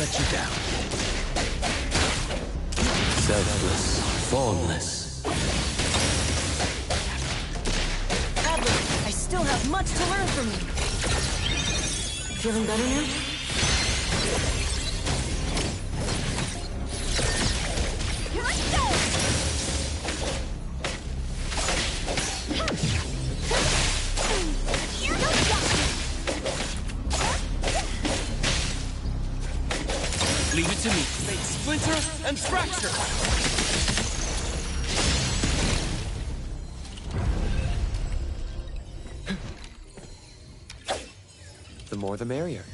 let you down. Selfless, formless. Adler, I still have much to learn from you. Feeling better now? Here I go! Leave it to me. Make splinter and fracture. The more the merrier.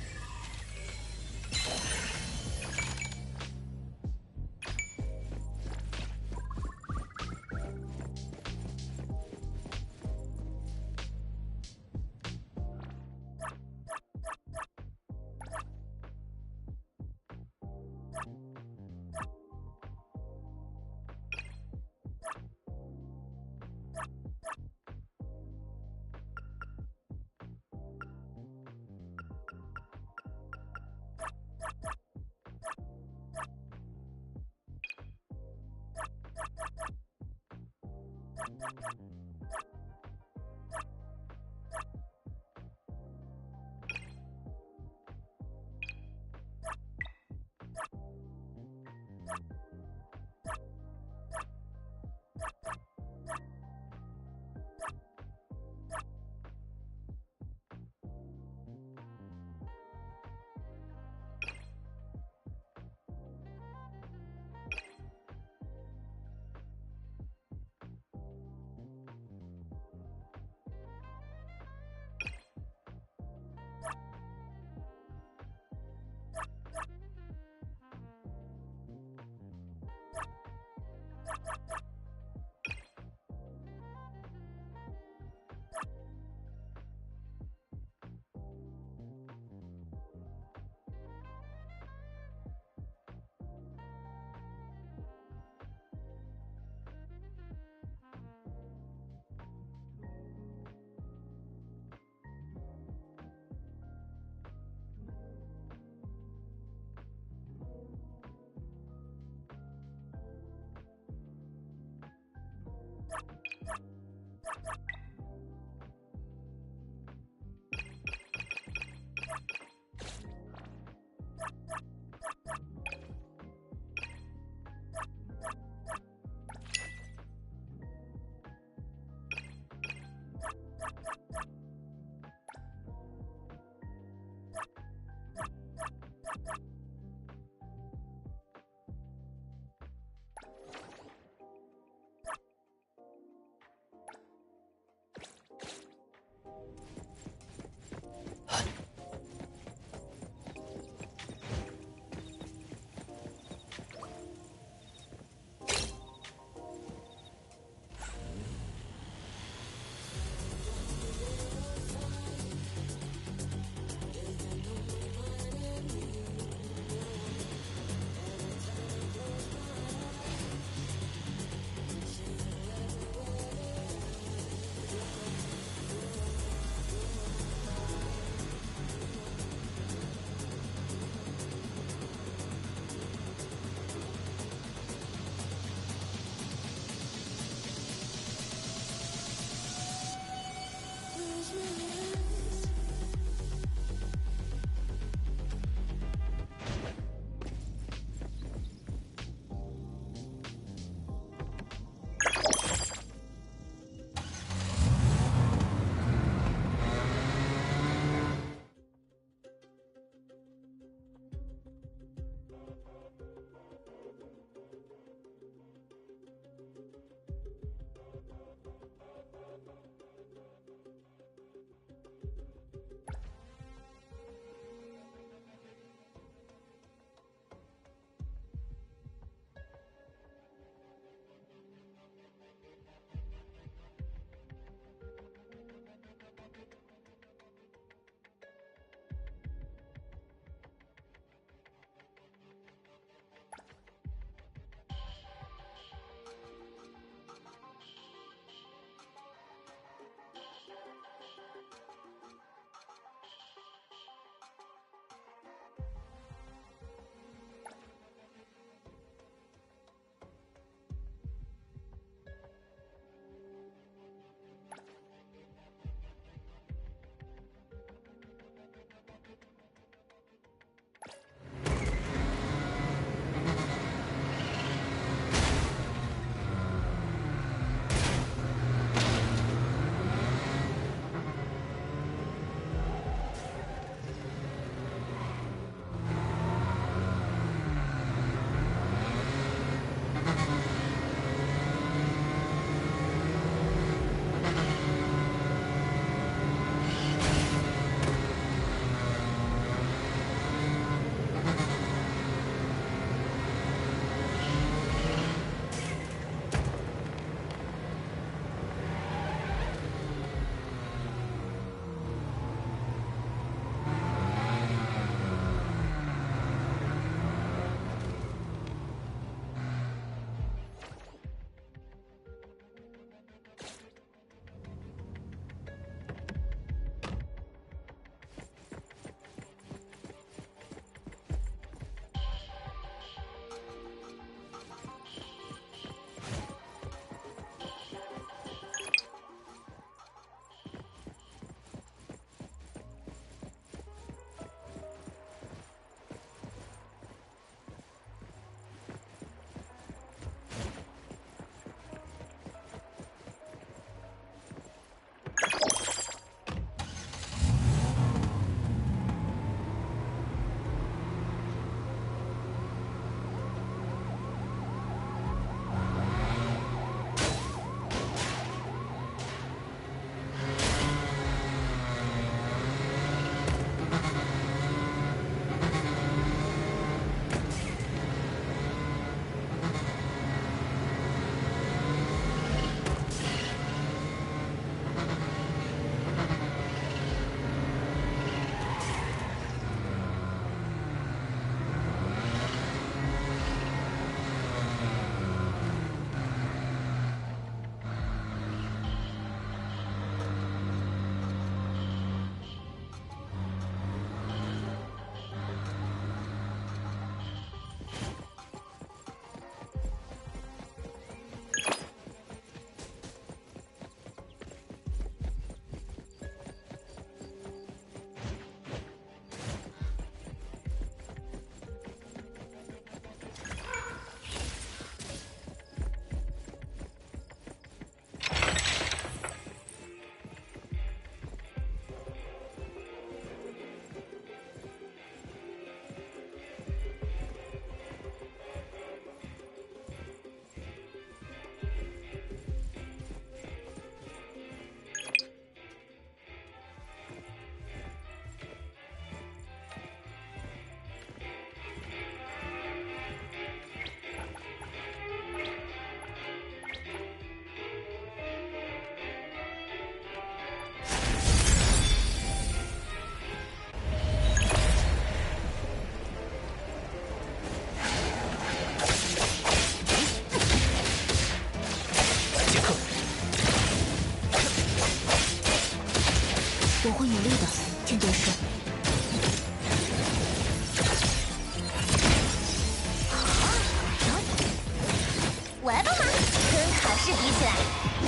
事比起来，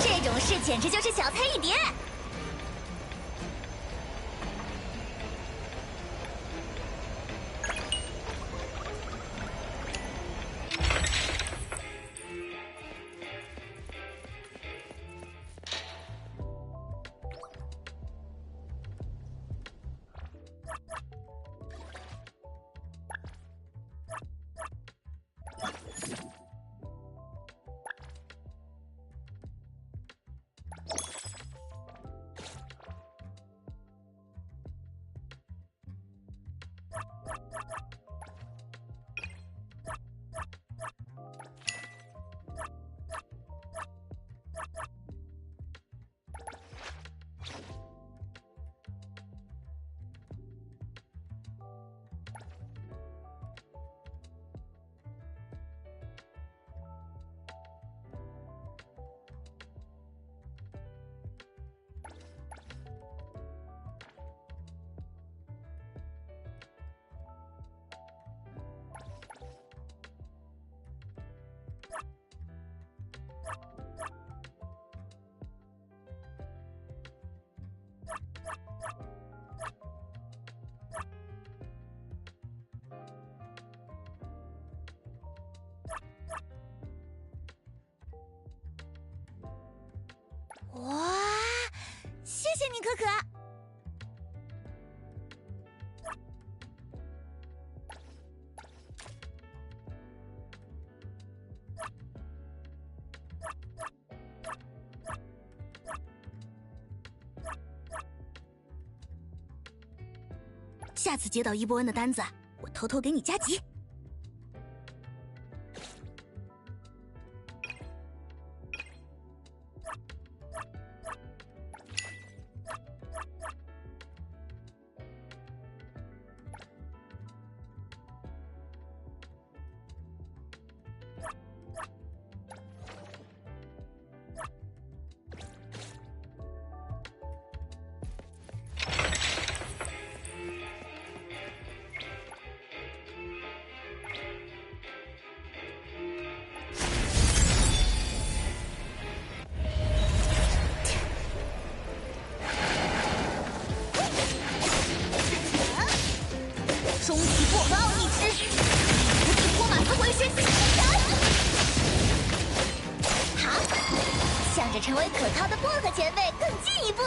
这种事简直就是小菜一碟。哇，谢谢你，可可。下次接到伊波恩的单子，我偷偷给你加急。终极过高一只，无敌托马斯回旋起拳！好，向着成为可靠的薄荷前辈更进一步。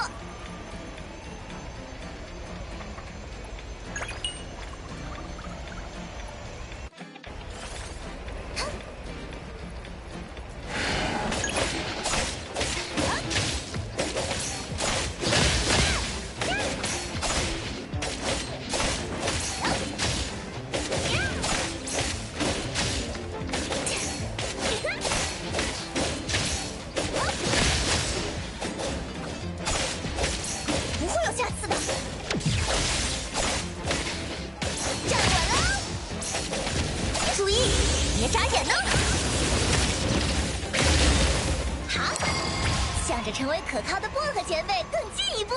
别眨眼呢！好，向着成为可靠的薄荷前辈更进一步。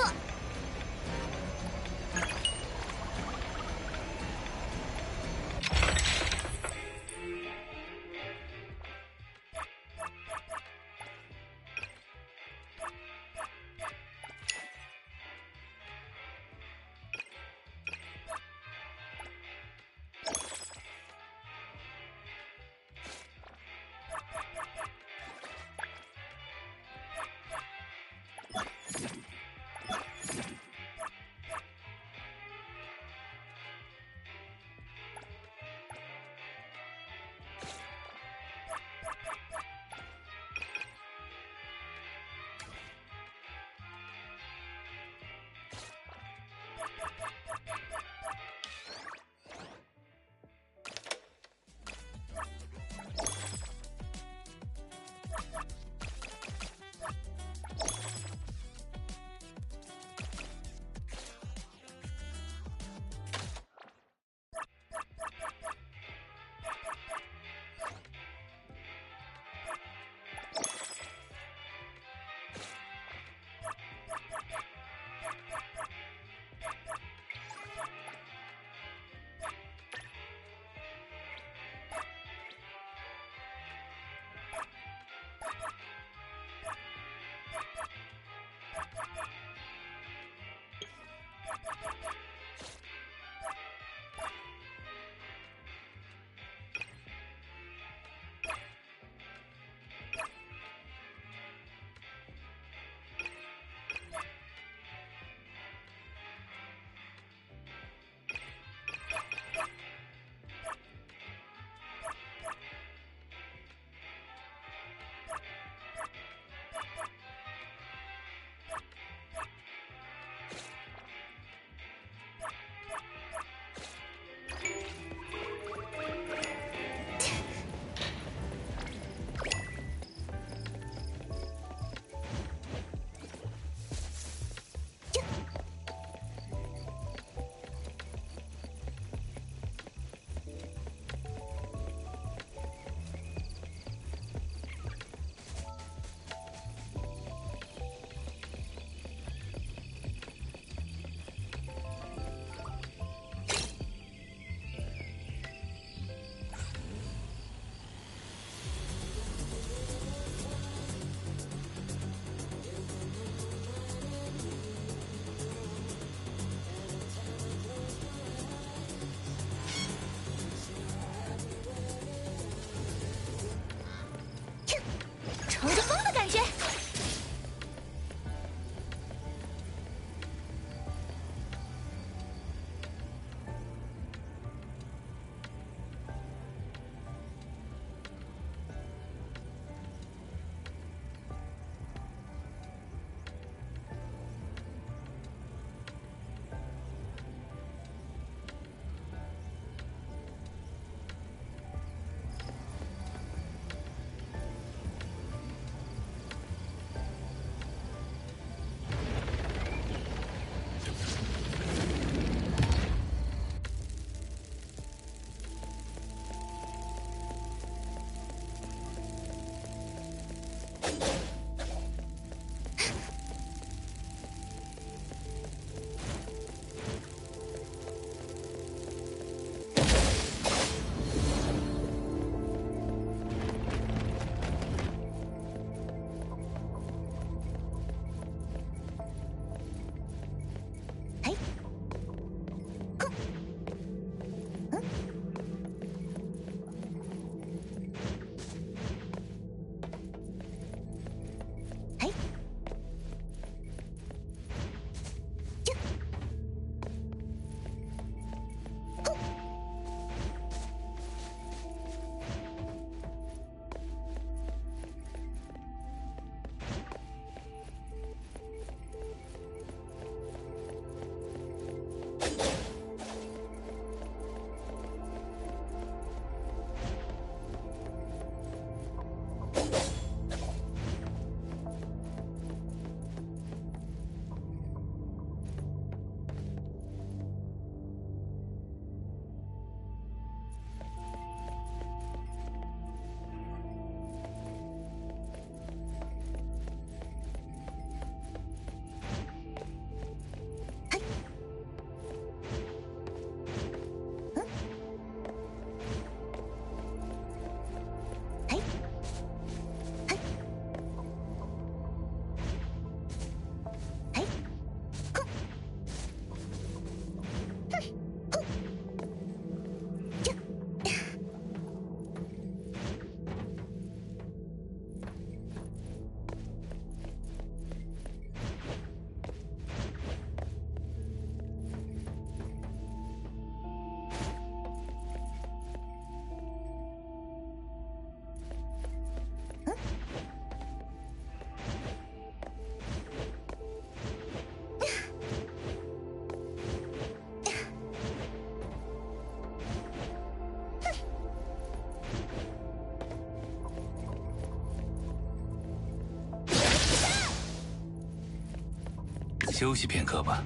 休息片刻吧。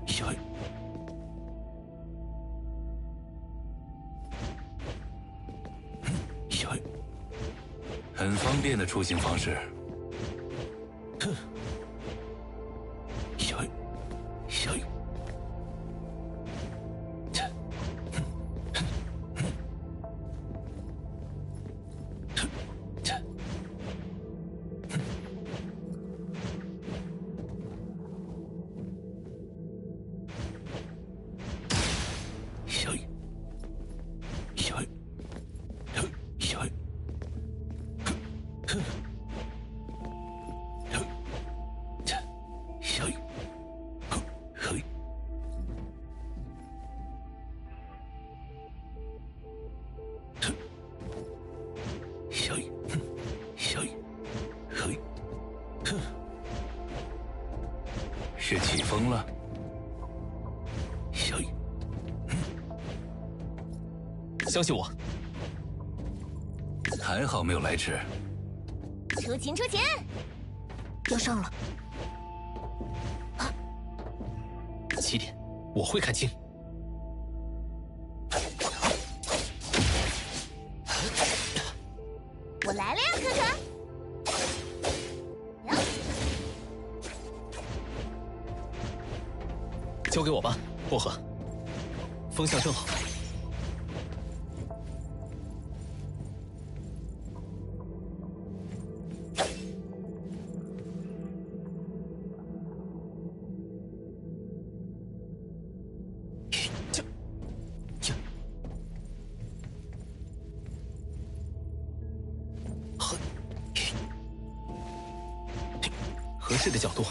小。很方便的出行方式。是起风了，小雨，相信我。还好没有来迟。出勤出勤，要上了。7点，我会看清。我来了呀，可可。交给我吧，薄荷。风向正好。合适的角度。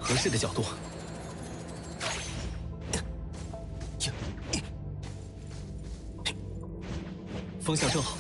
合适的角度。风向正好。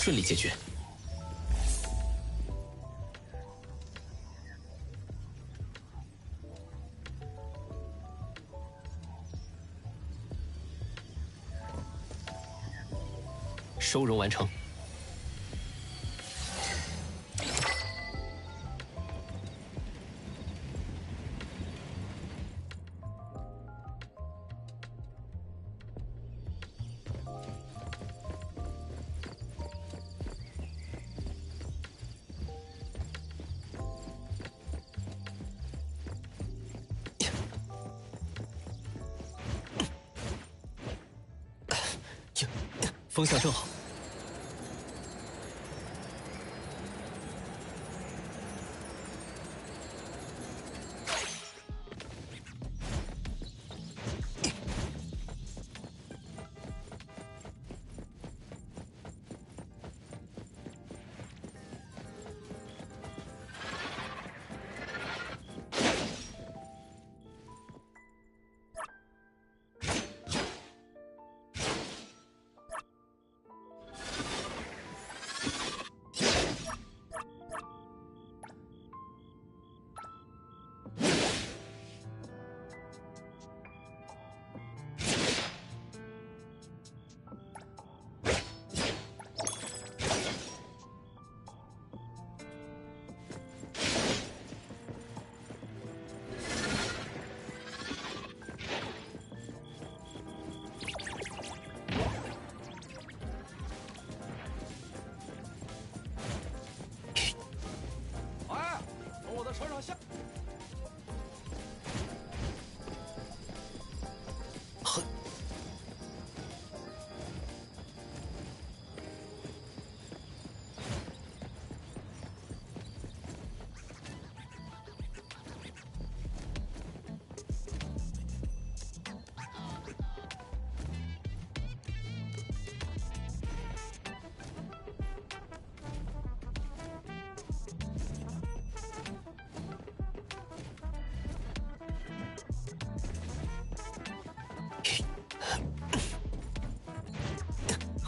顺利解决。收容完成。风向正好。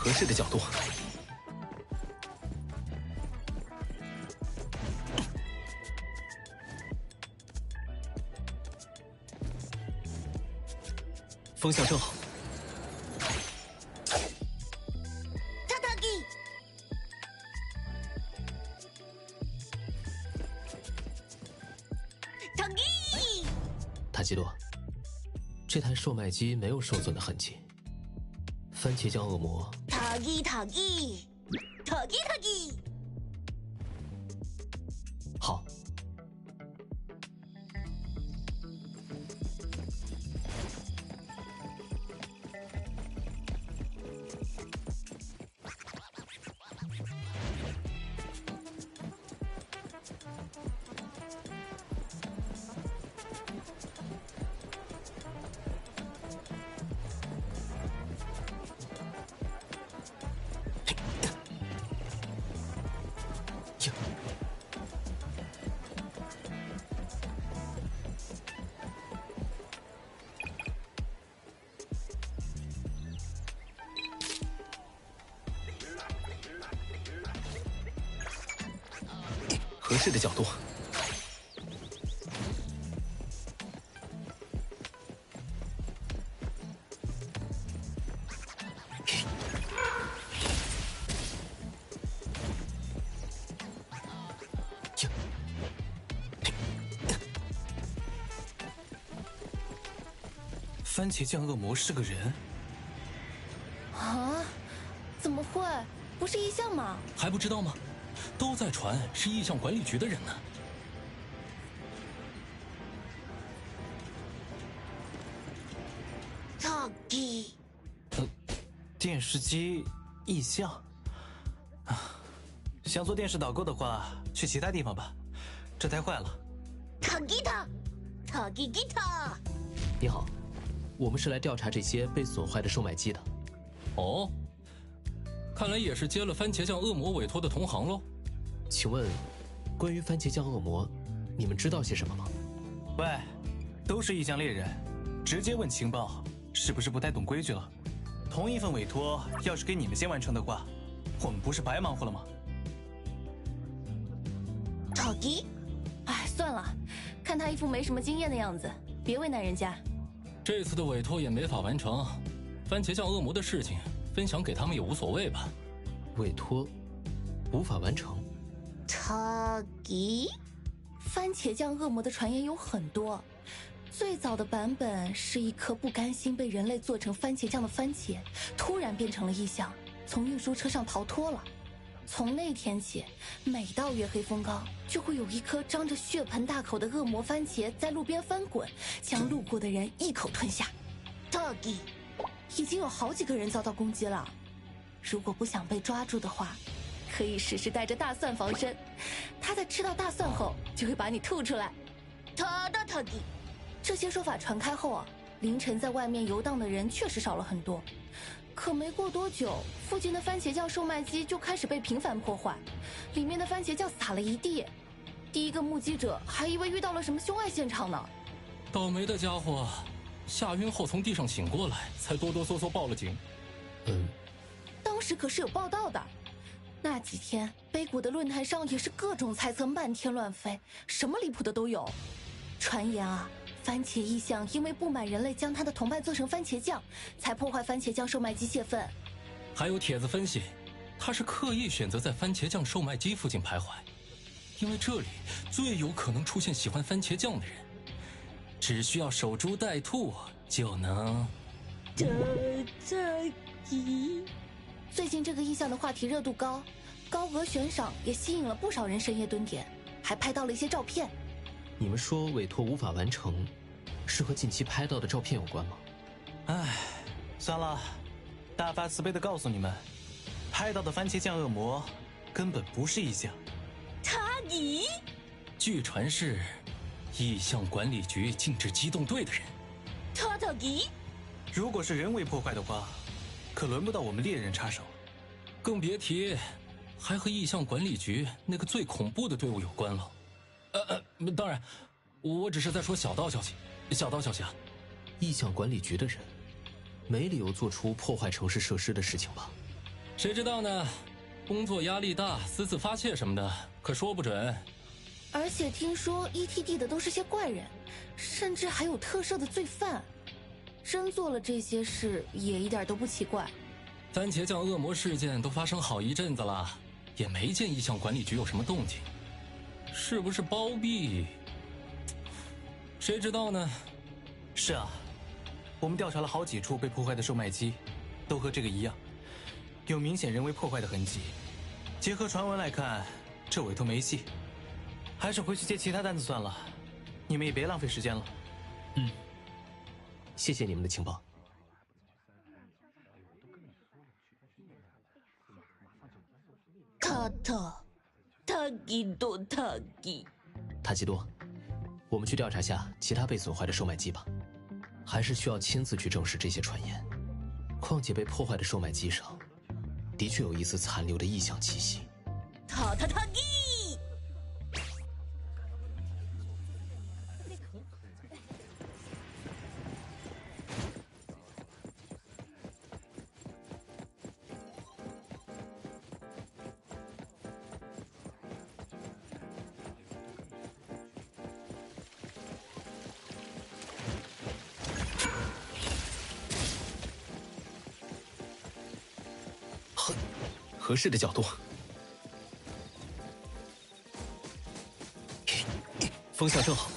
合适的角度。风向正好。塔基多，这台售卖机没有受损的痕迹。番茄酱恶魔。塔基。好。合适的角度。番茄酱恶魔是个人？啊？怎么会？不是异象吗？还不知道吗？都在传是异象管理局的人呢。塔基。电视机异象啊！想做电视导购的话，去其他地方吧。这台坏了。塔基塔。你好，我们是来调查这些被损坏的售卖机的。哦，看来也是接了番茄酱恶魔委托的同行喽。请问，关于番茄酱恶魔，你们知道些什么吗？喂，都是异象猎人，直接问情报，是不是不太懂规矩了？同一份委托，要是给你们先完成的话，我们不是白忙活了吗？塔基。哎，算了，看他一副没什么经验的样子，别为难人家。这次的委托也没法完成，番茄酱恶魔的事情分享给他们也无所谓吧。委托无法完成。塔基。番茄酱恶魔的传言有很多，最早的版本是一颗不甘心被人类做成番茄酱的番茄，突然变成了异象，从运输车上逃脱了。从那天起，每到月黑风高，就会有一颗张着血盆大口的恶魔番茄在路边翻滚，将路过的人一口吞下。塔基。已经有好几个人遭到攻击了，如果不想被抓住的话，可以试试带着大蒜防身，他在吃到大蒜后就会把你吐出来。塔基。这些说法传开后啊，凌晨在外面游荡的人确实少了很多。可没过多久，附近的番茄酱售卖机就开始被频繁破坏，里面的番茄酱撒了一地。第一个目击者还以为遇到了什么凶案现场呢。倒霉的家伙，吓晕后从地上醒过来，才哆哆嗦嗦报了警。当时可是有报道的。那几天，北谷的论坛上也是各种猜测漫天乱飞，什么离谱的都有。传言啊，番茄异象因为不满人类将他的同伴做成番茄酱，才破坏番茄酱售卖机泄愤。还有帖子分析，他是刻意选择在番茄酱售卖机附近徘徊，因为这里最有可能出现喜欢番茄酱的人，只需要守株待兔就能。最近这个异象的话题热度高，高额悬赏也吸引了不少人深夜蹲点，还拍到了一些照片。你们说委托无法完成，是和近期拍到的照片有关吗？唉，算了，大发慈悲的告诉你们，拍到的番茄酱恶魔根本不是异象。塔基。据传是异象管理局禁止机动队的人。塔基。如果是人为破坏的话，可轮不到我们猎人插手，更别提还和异象管理局那个最恐怖的队伍有关了。当然，我只是在说小道消息啊。异象管理局的人，没理由做出破坏城市设施的事情吧？谁知道呢？工作压力大，私自发泄什么的，可说不准。而且听说 ETD 的都是些怪人，甚至还有特赦的罪犯。真做了这些事，也一点都不奇怪。番茄酱恶魔事件都发生好一阵子了，也没见意向管理局有什么动静，是不是包庇？谁知道呢？是啊，我们调查了好几处被破坏的售卖机，都和这个一样，有明显人为破坏的痕迹。结合传闻来看，这委托没戏，还是回去接其他单子算了。你们也别浪费时间了。谢谢你们的情报。塔吉多，我们去调查下其他被损坏的售卖机吧，还是需要亲自去证实这些传言。况且被破坏的售卖机上，的确有一丝残留的异象气息。合适的角度，风向正好。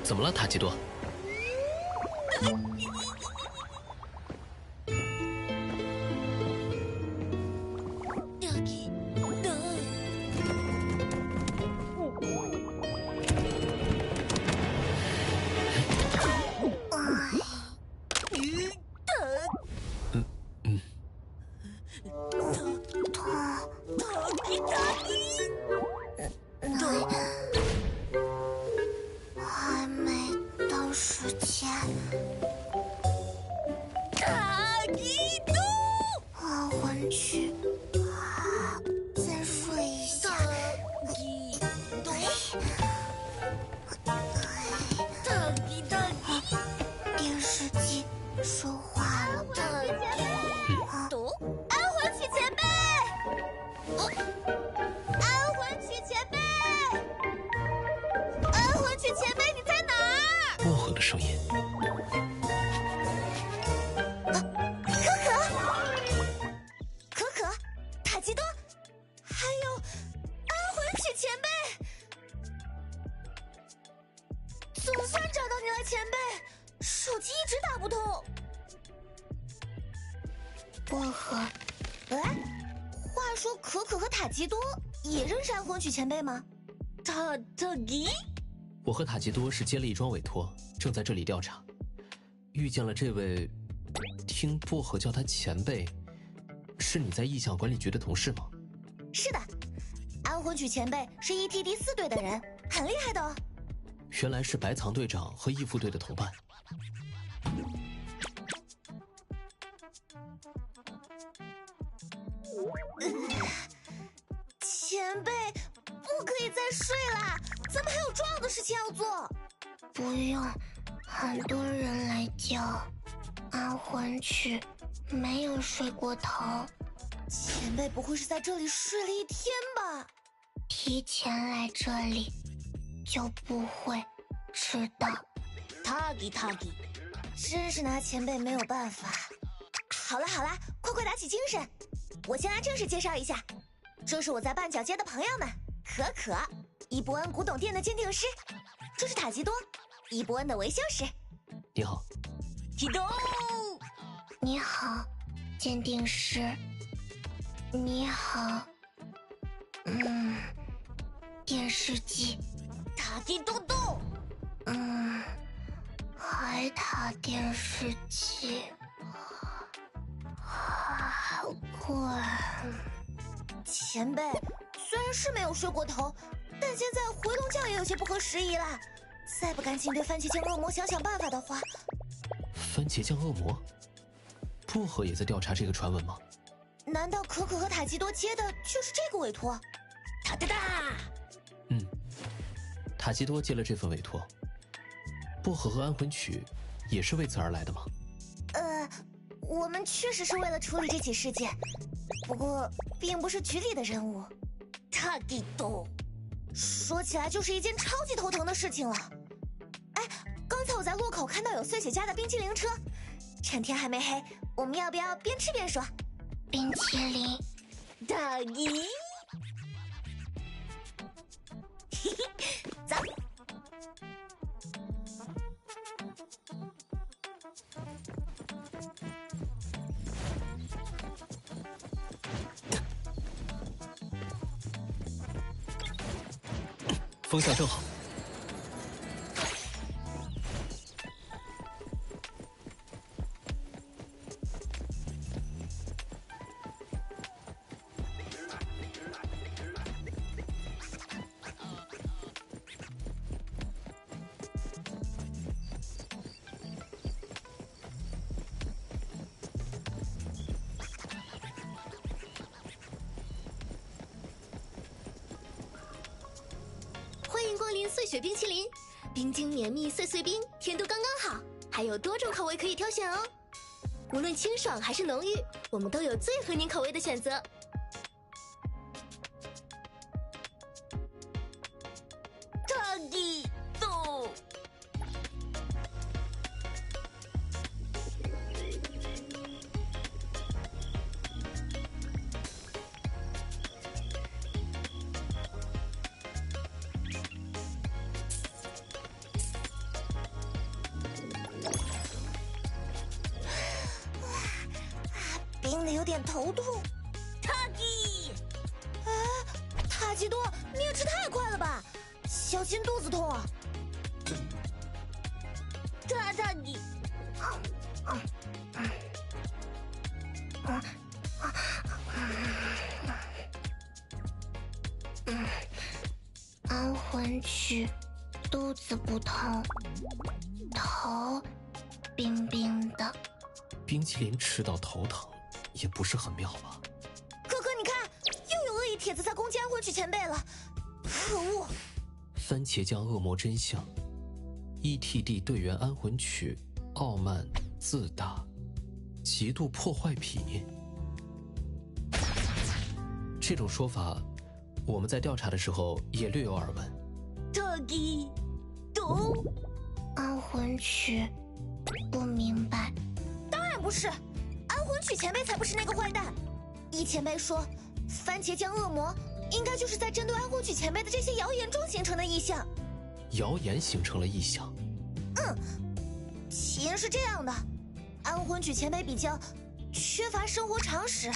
怎么了，塔吉多？魂曲。再睡一下。电视机说话了。读安魂曲前辈，安魂曲前辈，安魂曲前辈，你在哪儿？薄荷的声音。可可，塔吉多，还有安魂曲前辈，总算找到你了，前辈。手机一直打不通。薄荷，哎，话说可可和塔吉多也认识安魂曲前辈吗？咦？我和塔吉多是接了一桩委托，正在这里调查，遇见了这位，听薄荷叫他前辈，是你在意象管理局的同事吗？是的，安魂曲前辈是 ET 第4队的人，很厉害的哦。原来是白藏队长和义父队的同伴。前辈，不可以再睡啦，咱们还有重要的事情要做。不用，很多人来叫安魂曲，没有睡过头。前辈不会是在这里睡了一天吧？提前来这里，就不会迟到。takin，真是拿前辈没有办法。好了好了，快打起精神！我先来正式介绍一下，这是我在绊脚街的朋友们，可可，伊伯恩古董店的鉴定师，这是塔吉多，伊伯恩的维修师。你好，启动。你好，鉴定师。你好，电视机。塔吉多多。海塔电视机。好困。前辈，虽然是没有睡过头，但现在回笼觉也有些不合时宜了。再不赶紧对番茄酱恶魔想想办法的话，番茄酱恶魔？薄荷也在调查这个传闻吗？难道可可和塔吉多接的就是这个委托？哒哒哒！塔吉多接了这份委托。薄荷和安魂曲也是为此而来的吗？我们确实是为了处理这起事件，不过并不是局里的任务。塔吉多，说起来就是一件超级头疼的事情了。哎，刚才我在路口看到有碎雪家的冰淇淋车，趁天还没黑，我们要不要边吃边说？冰淇淋。大姨，嘿嘿，走。风向正好。欢迎光临碎雪冰淇淋，冰晶绵密碎碎冰，甜度刚刚好，还有多种口味可以挑选哦。无论清爽还是浓郁，我们都有最合您口味的选择。大地豆。冰的有点头痛。塔吉，哎，塔吉多，你也吃太快了吧，小心肚子痛啊！塔吉，安魂曲，肚子不痛，头冰冰的。冰淇淋吃到头疼，也不是很妙吧？帖子在攻击安魂曲前辈了，可恶！番茄酱恶魔真相 ，ETD 队员安魂曲傲慢自大，极度破坏癖。这种说法，我们在调查的时候也略有耳闻。takin，懂？安魂曲，不明白。当然不是，安魂曲前辈才不是那个坏蛋。一前辈说，番茄酱恶魔应该就是在针对安魂曲前辈的这些谣言中形成的意象。谣言形成了意象。起因是这样的，安魂曲前辈比较缺乏生活常识。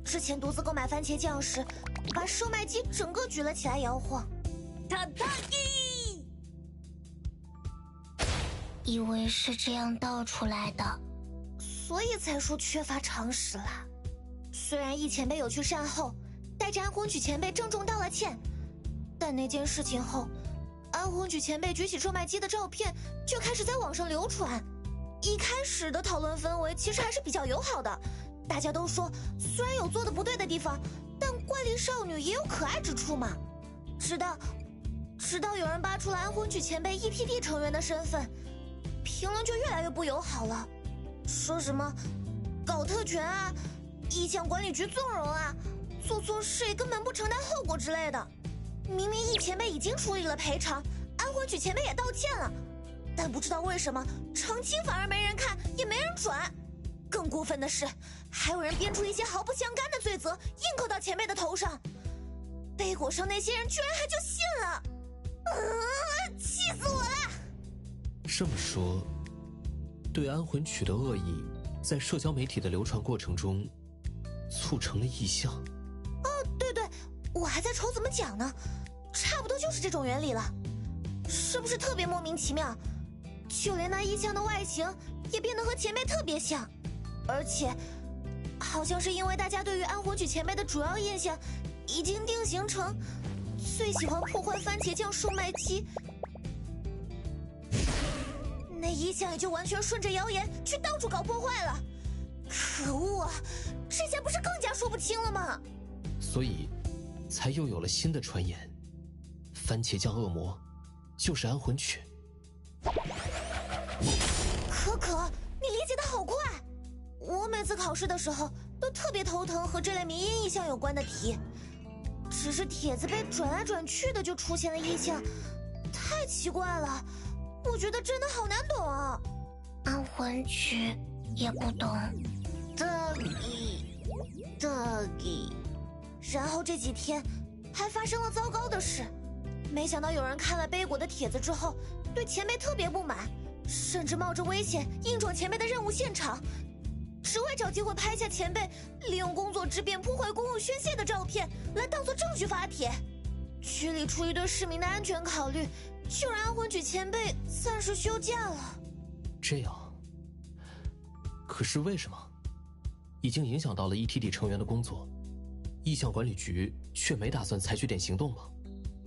之前独自购买番茄酱时，把售卖机整个举了起来摇晃。takin，以为是这样倒出来的，所以才说缺乏常识啦。虽然易前辈有去善后，带着安魂曲前辈郑重道了歉，但那件事情后，安魂曲前辈举起售卖机的照片就开始在网上流传。一开始的讨论氛围其实还是比较友好的，大家都说虽然有做的不对的地方，但怪力少女也有可爱之处嘛。直到有人扒出了安魂曲前辈 ETD 成员的身份，评论就越来越不友好了，说什么搞特权啊，意向管理局纵容啊，做错事也根本不承担后果之类的。明明易前辈已经处理了赔偿，安魂曲前辈也道歉了，但不知道为什么澄清反而没人看，也没人转。更过分的是，还有人编出一些毫不相干的罪责，硬扣到前辈的头上。背锅上那些人居然还就信了，气死我了！这么说，对安魂曲的恶意，在社交媒体的流传过程中，促成了意象。对，我还在愁怎么讲呢，差不多就是这种原理了。是不是特别莫名其妙？就连那意象的外形也变得和前辈特别像，而且好像是因为大家对于安魂曲前辈的主要印象已经定型成最喜欢破坏番茄酱售卖机，那意象也就完全顺着谣言去到处搞破坏了。可恶啊，这下不是更加说不清了吗？所以，才又有了新的传言：番茄酱恶魔就是安魂曲。可，你理解的好快。我每次考试的时候都特别头疼和这类迷因意象有关的题，只是帖子被转来转去的就出现了意象，太奇怪了。我觉得真的好难懂啊。安魂曲也不懂。takin。然后这几天还发生了糟糕的事，没想到有人看了背锅的帖子之后，对前辈特别不满，甚至冒着危险硬闯前辈的任务现场，只为找机会拍下前辈利用工作之便破坏公务宣泄的照片来当做证据发帖。局里出于对市民的安全考虑，就让安魂曲前辈暂时休假了。这样，可是为什么？已经影响到了 ETD 成员的工作，意向管理局却没打算采取点行动吗？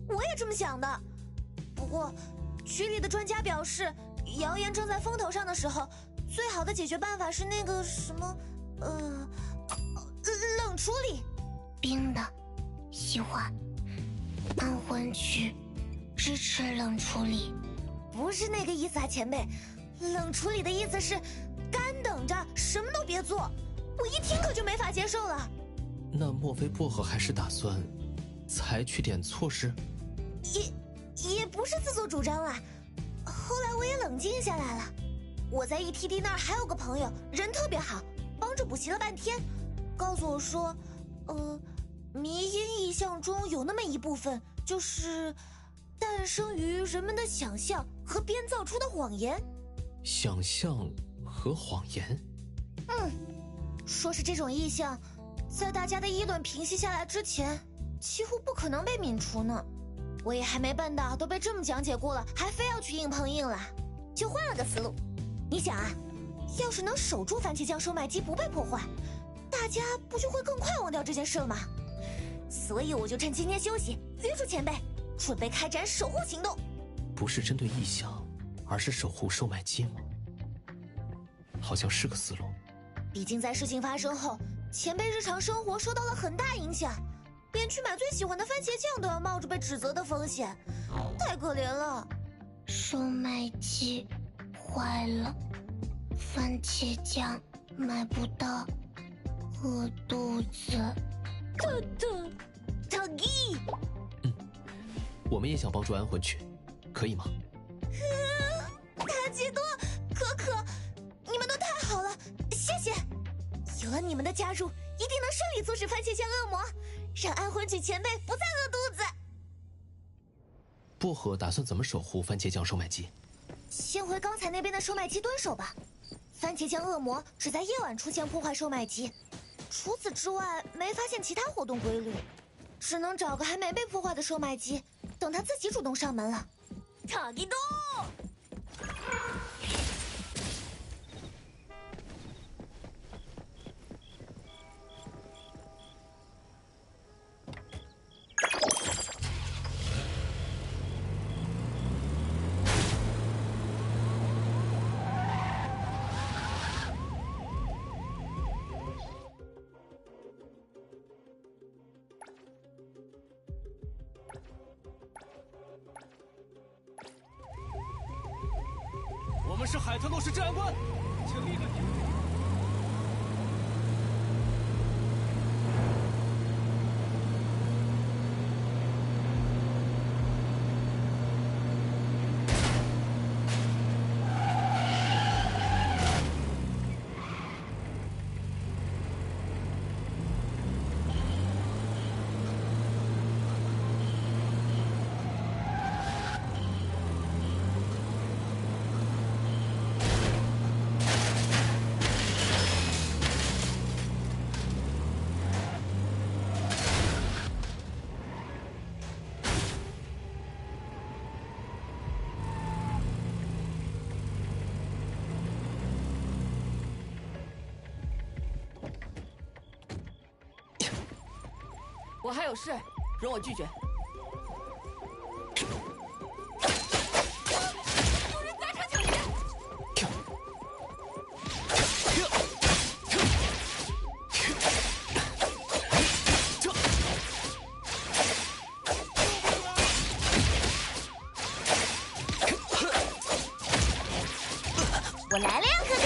我也这么想的。不过，局里的专家表示，谣言正在风头上的时候，最好的解决办法是那个什么，冷处理。冰的，喜欢。安魂曲支持冷处理。不是那个意思啊，前辈。冷处理的意思是干等着，什么都别做。我一听可就没法接受了。那莫非薄荷还是打算采取点措施？也不是自作主张啦。后来我也冷静下来了。我在 ETD 那儿还有个朋友，人特别好，帮着补习了半天，告诉我说，迷因意象中有那么一部分，就是诞生于人们的想象和编造出的谎言。想象和谎言？说是这种意象，在大家的议论平息下来之前，几乎不可能被泯除呢。我也还没笨到都被这么讲解过了，还非要去硬碰硬啦，就换了个思路。你想啊，要是能守住番茄酱售卖机不被破坏，大家不就会更快忘掉这件事了吗？所以我就趁今天休息，约束前辈，准备开展守护行动。不是针对意象，而是守护售卖机吗？好像是个思路。毕竟在事情发生后，前辈日常生活受到了很大影响，连去买最喜欢的番茄酱都要冒着被指责的风险，太可怜了。售卖机坏了，番茄酱买不到，饿肚子。takin，我们也想帮助安魂曲，可以吗？塔吉多、可可，你们都太好了，谢谢！有了你们的加入，一定能顺利阻止番茄酱恶魔，让安魂曲前辈不再饿肚子。薄荷打算怎么守护番茄酱售卖机？先回刚才那边的售卖机蹲守吧。番茄酱恶魔只在夜晚出现破坏售卖机，除此之外没发现其他活动规律，只能找个还没被破坏的售卖机，等他自己主动上门了。塔吉多！我们是海特洛市治安官，请立刻停止。我还有事，容我拒绝。有人砸场抢劫！我来了呀，可可！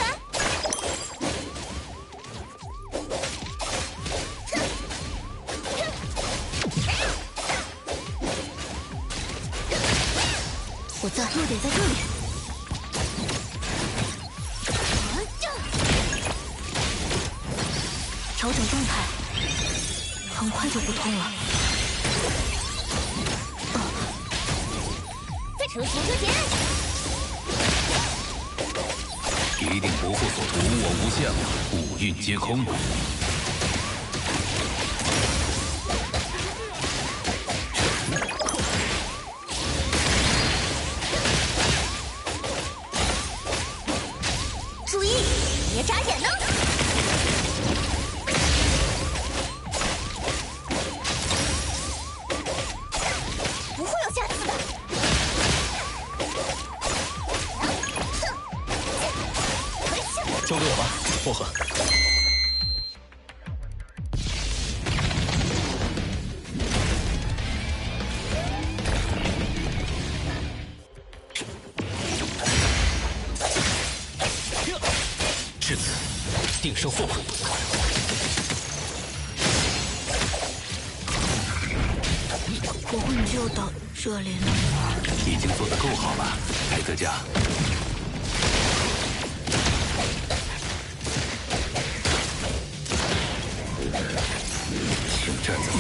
我在，落点在这里。调整状态，很快就不痛了。再成型之前，一定不负所图，无我无相，五蕴皆空。注意，别眨眼呢！不会有下次的。交给我吧，薄荷。至此，定胜负吧。我们就到这里了。已经做得够好了，海特加。听这怎么？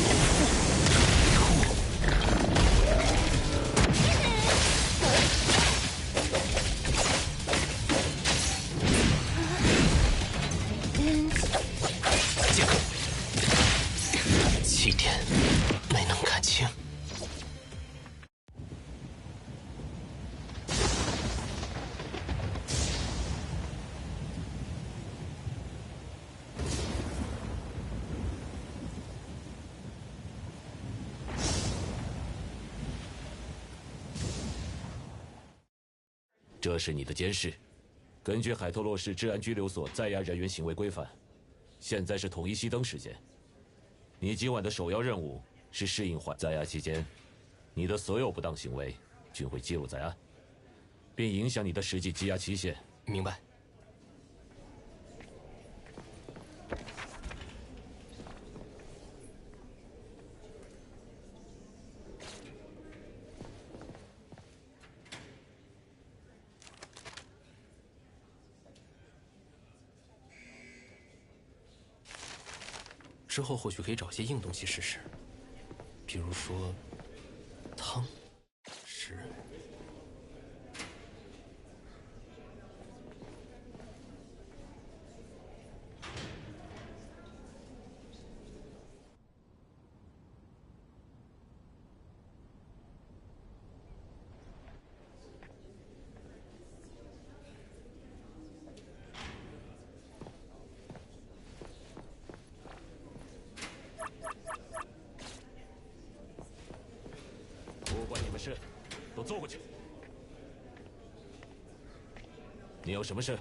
剑客，起点没能看清。这是你的监视。根据海特洛市治安拘留所在押人员行为规范，现在是统一熄灯时间。你今晚的首要任务是适应环。在押期间，你的所有不当行为均会记录在案，并影响你的实际羁押期限。明白。之后或许可以找些硬东西试试，比如说汤、食人。不关你们事，都坐过去。你有什么事？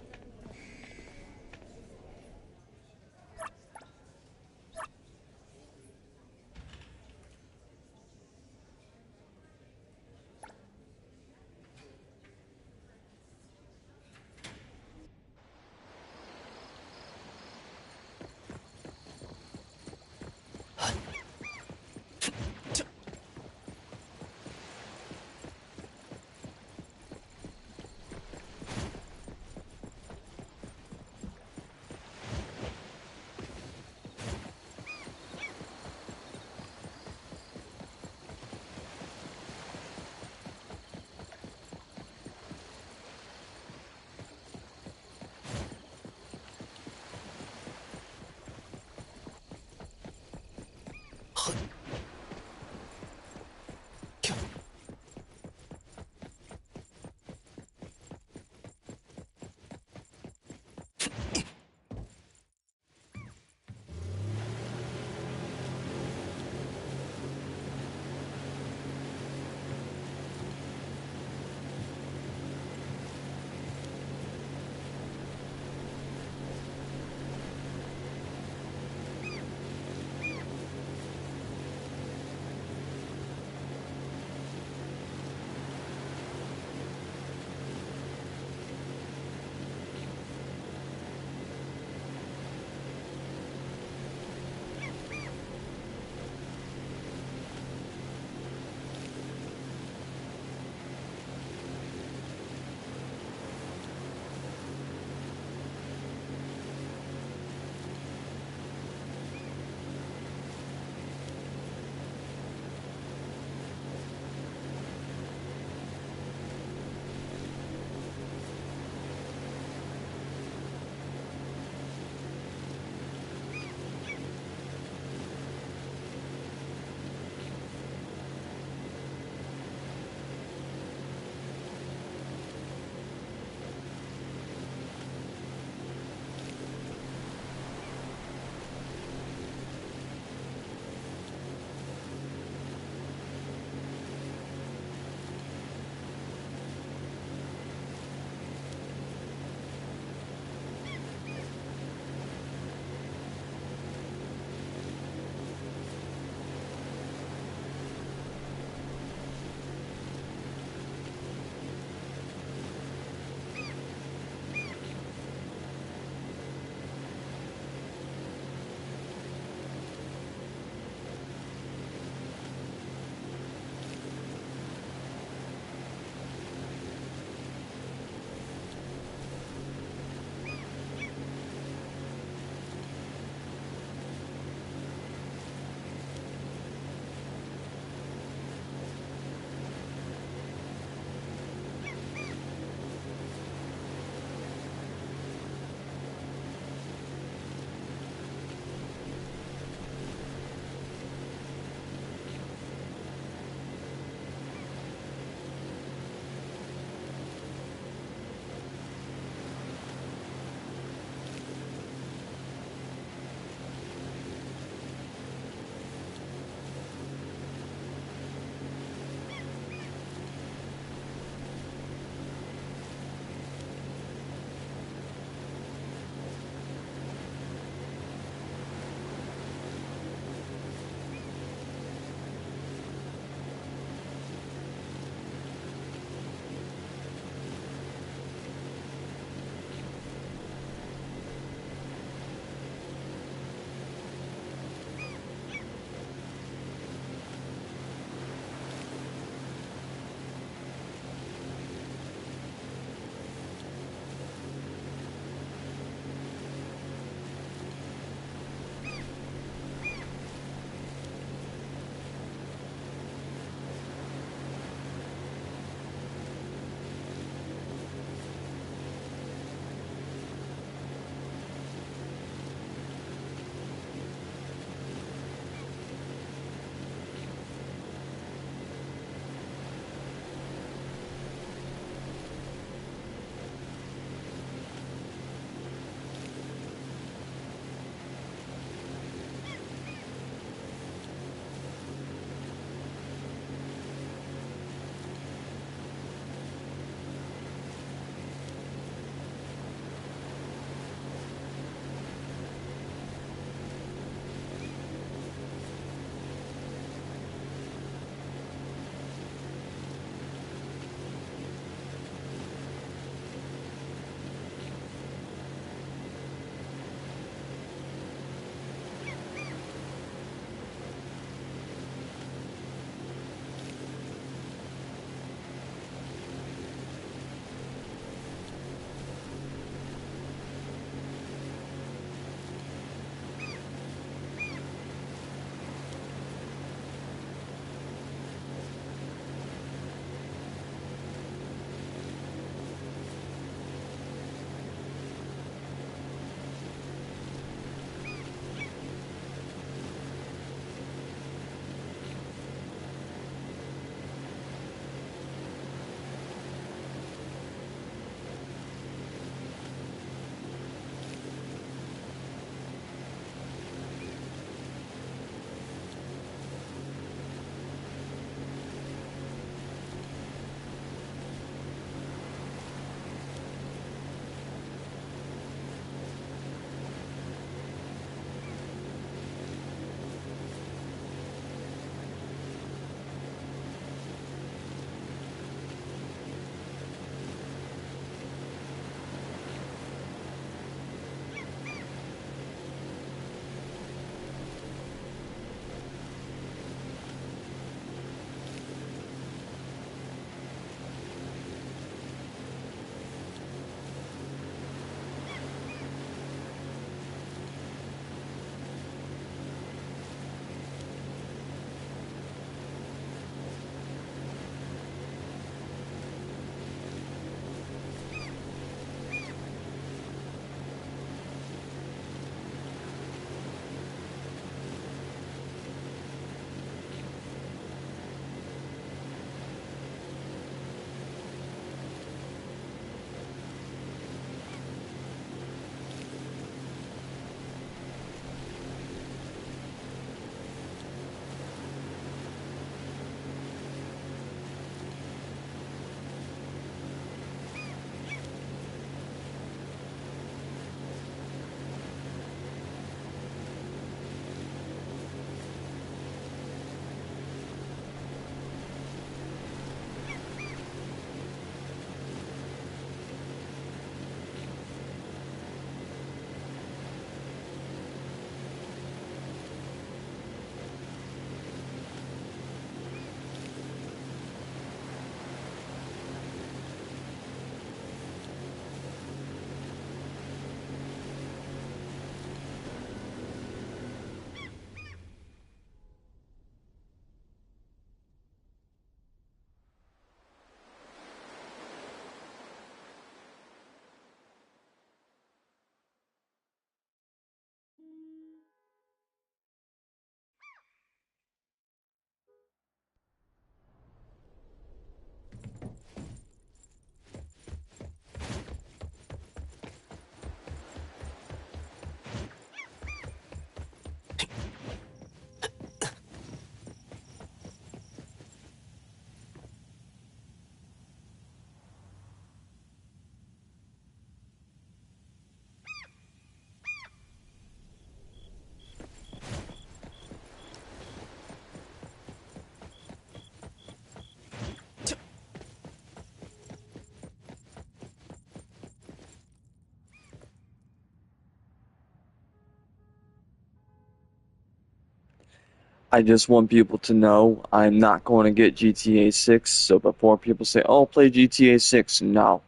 I just want people to know I'm not going to get GTA 6. So before people say, "Oh, play GTA 6," no,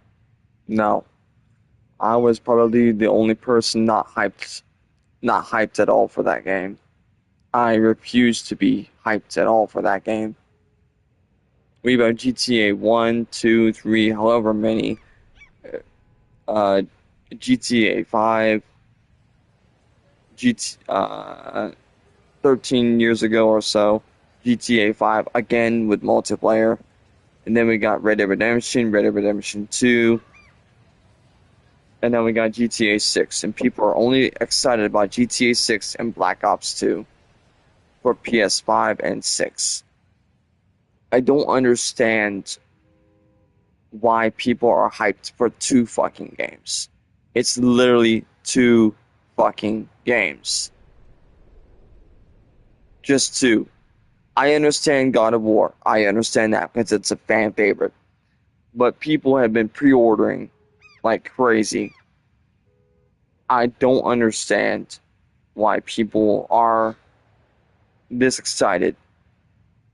no. I was probably the only person not hyped at all for that game. I refuse to be hyped at all for that game. We about GTA 1, 2, 3, however many. GTA 5, 13 years ago or so, GTA 5 again with multiplayer. And then we got Red Dead Redemption 2, and then we got GTA 6. And people are only excited about GTA 6 and Black Ops 2 for PS5 and 6. I don't understand why people are hyped for 2 fucking games. It's literally 2 fucking games. Just 2. I understand God of War. I understand that because it's a fan favorite. But people have been pre-ordering like crazy. I don't understand why people are this excited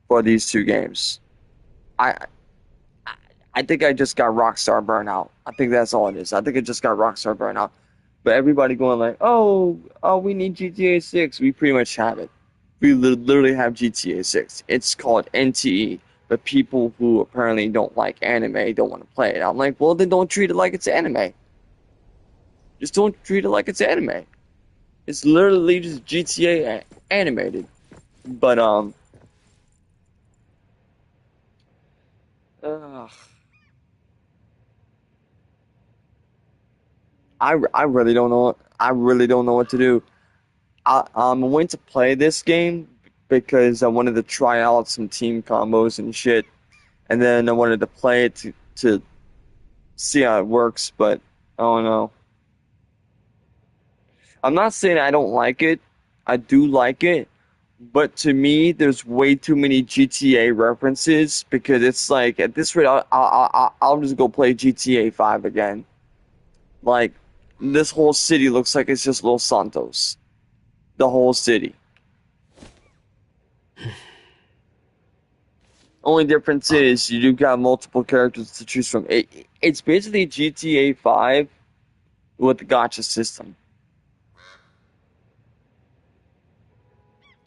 for these 2 games. I think I just got Rockstar burnout. I think that's all it is. I think I just got Rockstar burnout. But everybody going like, oh, we need GTA 6. We pretty much have it. We literally have GTA 6. It's called NTE. But people who apparently don't like anime don't want to play it. I'm like, well, then don't treat it like it's anime. Just don't treat it like it's anime. It's literally just GTA animated. But, I really don't know. I really don't know what to do. I went to play this game because I wanted to try out some team combos and shit, and then I wanted to play it to see how it works. But I don't know. I'm not saying I don't like it. I do like it, but to me, there's way too many GTA references because it's like at this rate, I'll just go play GTA 5 again. Like, this whole city looks like it's just Los Santos. The whole city. Only difference is you do got multiple characters to choose from. It's basically GTA 5 with the gacha system.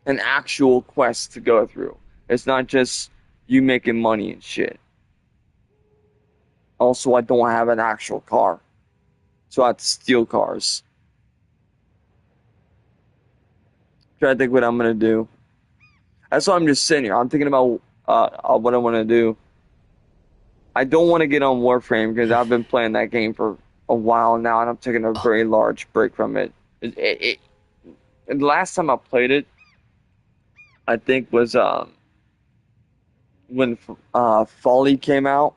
An actual quest to go through. It's not just you making money and shit. Also, I don't have an actual car. So I have to steal cars. Trying to think what I'm gonna do. That's why I'm just sitting here. I'm thinking about what I want to do. I don't want to get on Warframe because I've been playing that game for a while now, and I'm taking a very large break from it. The last time I played it, I think was when Folly came out,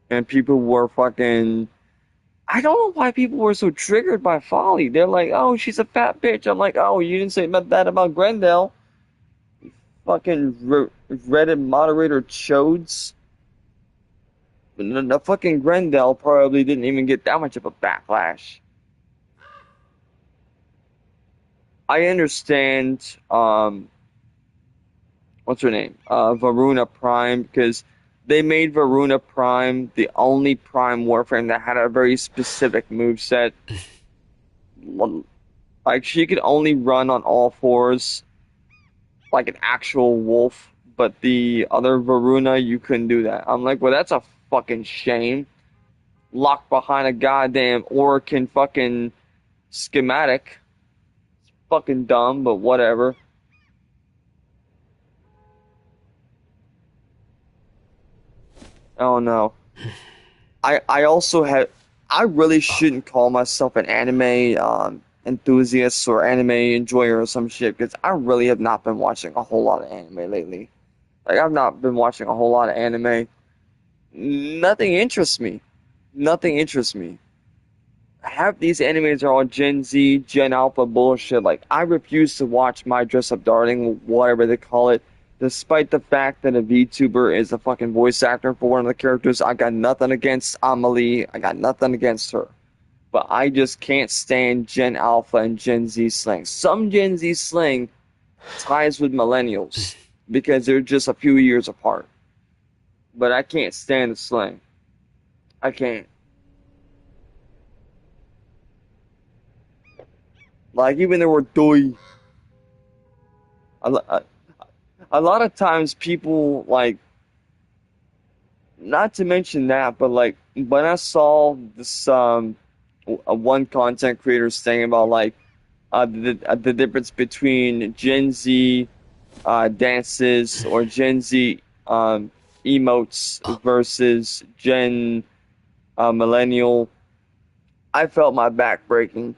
and people were fucking. I don't know why people were so triggered by Folly. They're like, "Oh, she's a fat bitch." I'm like, "Oh, you didn't say that about Grendel." Fucking Reddit moderator chodes. The fucking Grendel probably didn't even get that much of a backlash. I understand, what's her name? Varuna Prime, because they made Varuna Prime the only Prime Warframe that had a very specific moveset. Like, she could only run on all fours like an actual wolf, but the other Varuna, you couldn't do that. I'm like, well, that's a fucking shame. Locked behind a goddamn Orokin fucking schematic. It's fucking dumb, but whatever. Oh no. I also had. I really shouldn't call myself an anime enthusiast or anime enjoyer or some shit because I really have not been watching a whole lot of anime lately. Like, I've not been watching a whole lot of anime. Nothing interests me. Nothing interests me. Half these animes are all Gen Z, Gen Alpha bullshit. Like, I refuse to watch My Dress Up Darling, whatever they call it, despite the fact that a VTuber is a fucking voice actor for one of the characters. I got nothing against Amelie. I got nothing against her. But I just can't stand Gen Alpha and Gen Z slang. Some Gen Z slang ties with millennials because they're just a few years apart. But I can't stand the slang. I can't. Like, even the word doy. A lot of times people, like, not to mention that, but like, when I saw this, one content creator saying about, like, the difference between Gen Z dances or Gen Z emotes versus Gen millennial, I felt my back breaking.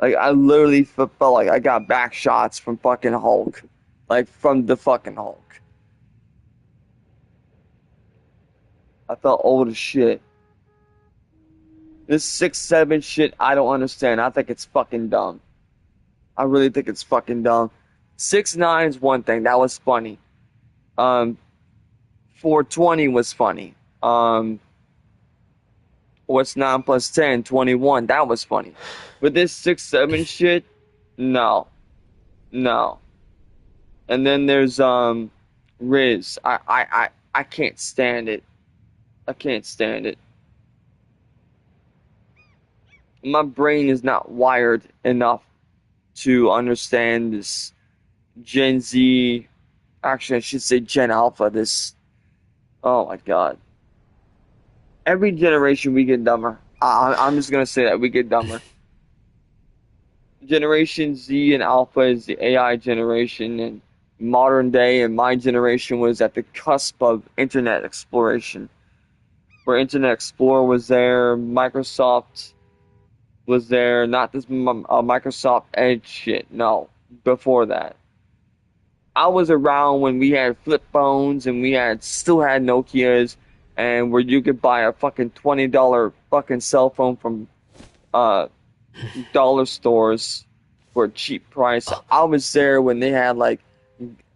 Like, I literally felt like I got back shots from fucking Hulk. Like, from the fucking Hulk. I felt old as shit. This 6'7" shit, I don't understand. I think it's fucking dumb. I really think it's fucking dumb. 6'9" is one thing. That was funny. 420 was funny. What's 9 plus 10? 21. That was funny. But this 6'7" shit, no. No. And then there's Riz. I can't stand it. I can't stand it. My brain is not wired enough to understand this Gen Z. Actually, I should say Gen Alpha. This. Oh my god. Every generation we get dumber. I'm just gonna say that we get dumber. Generation Z and Alpha is the AI generation, and modern day and my generation was at the cusp of internet exploration. Where Internet Explorer was there, Microsoft was there, not this Microsoft Edge shit, no, before that. I was around when we had flip phones and we still had Nokias, and where you could buy a fucking $20 fucking cell phone from dollar stores for a cheap price. I was there when they had like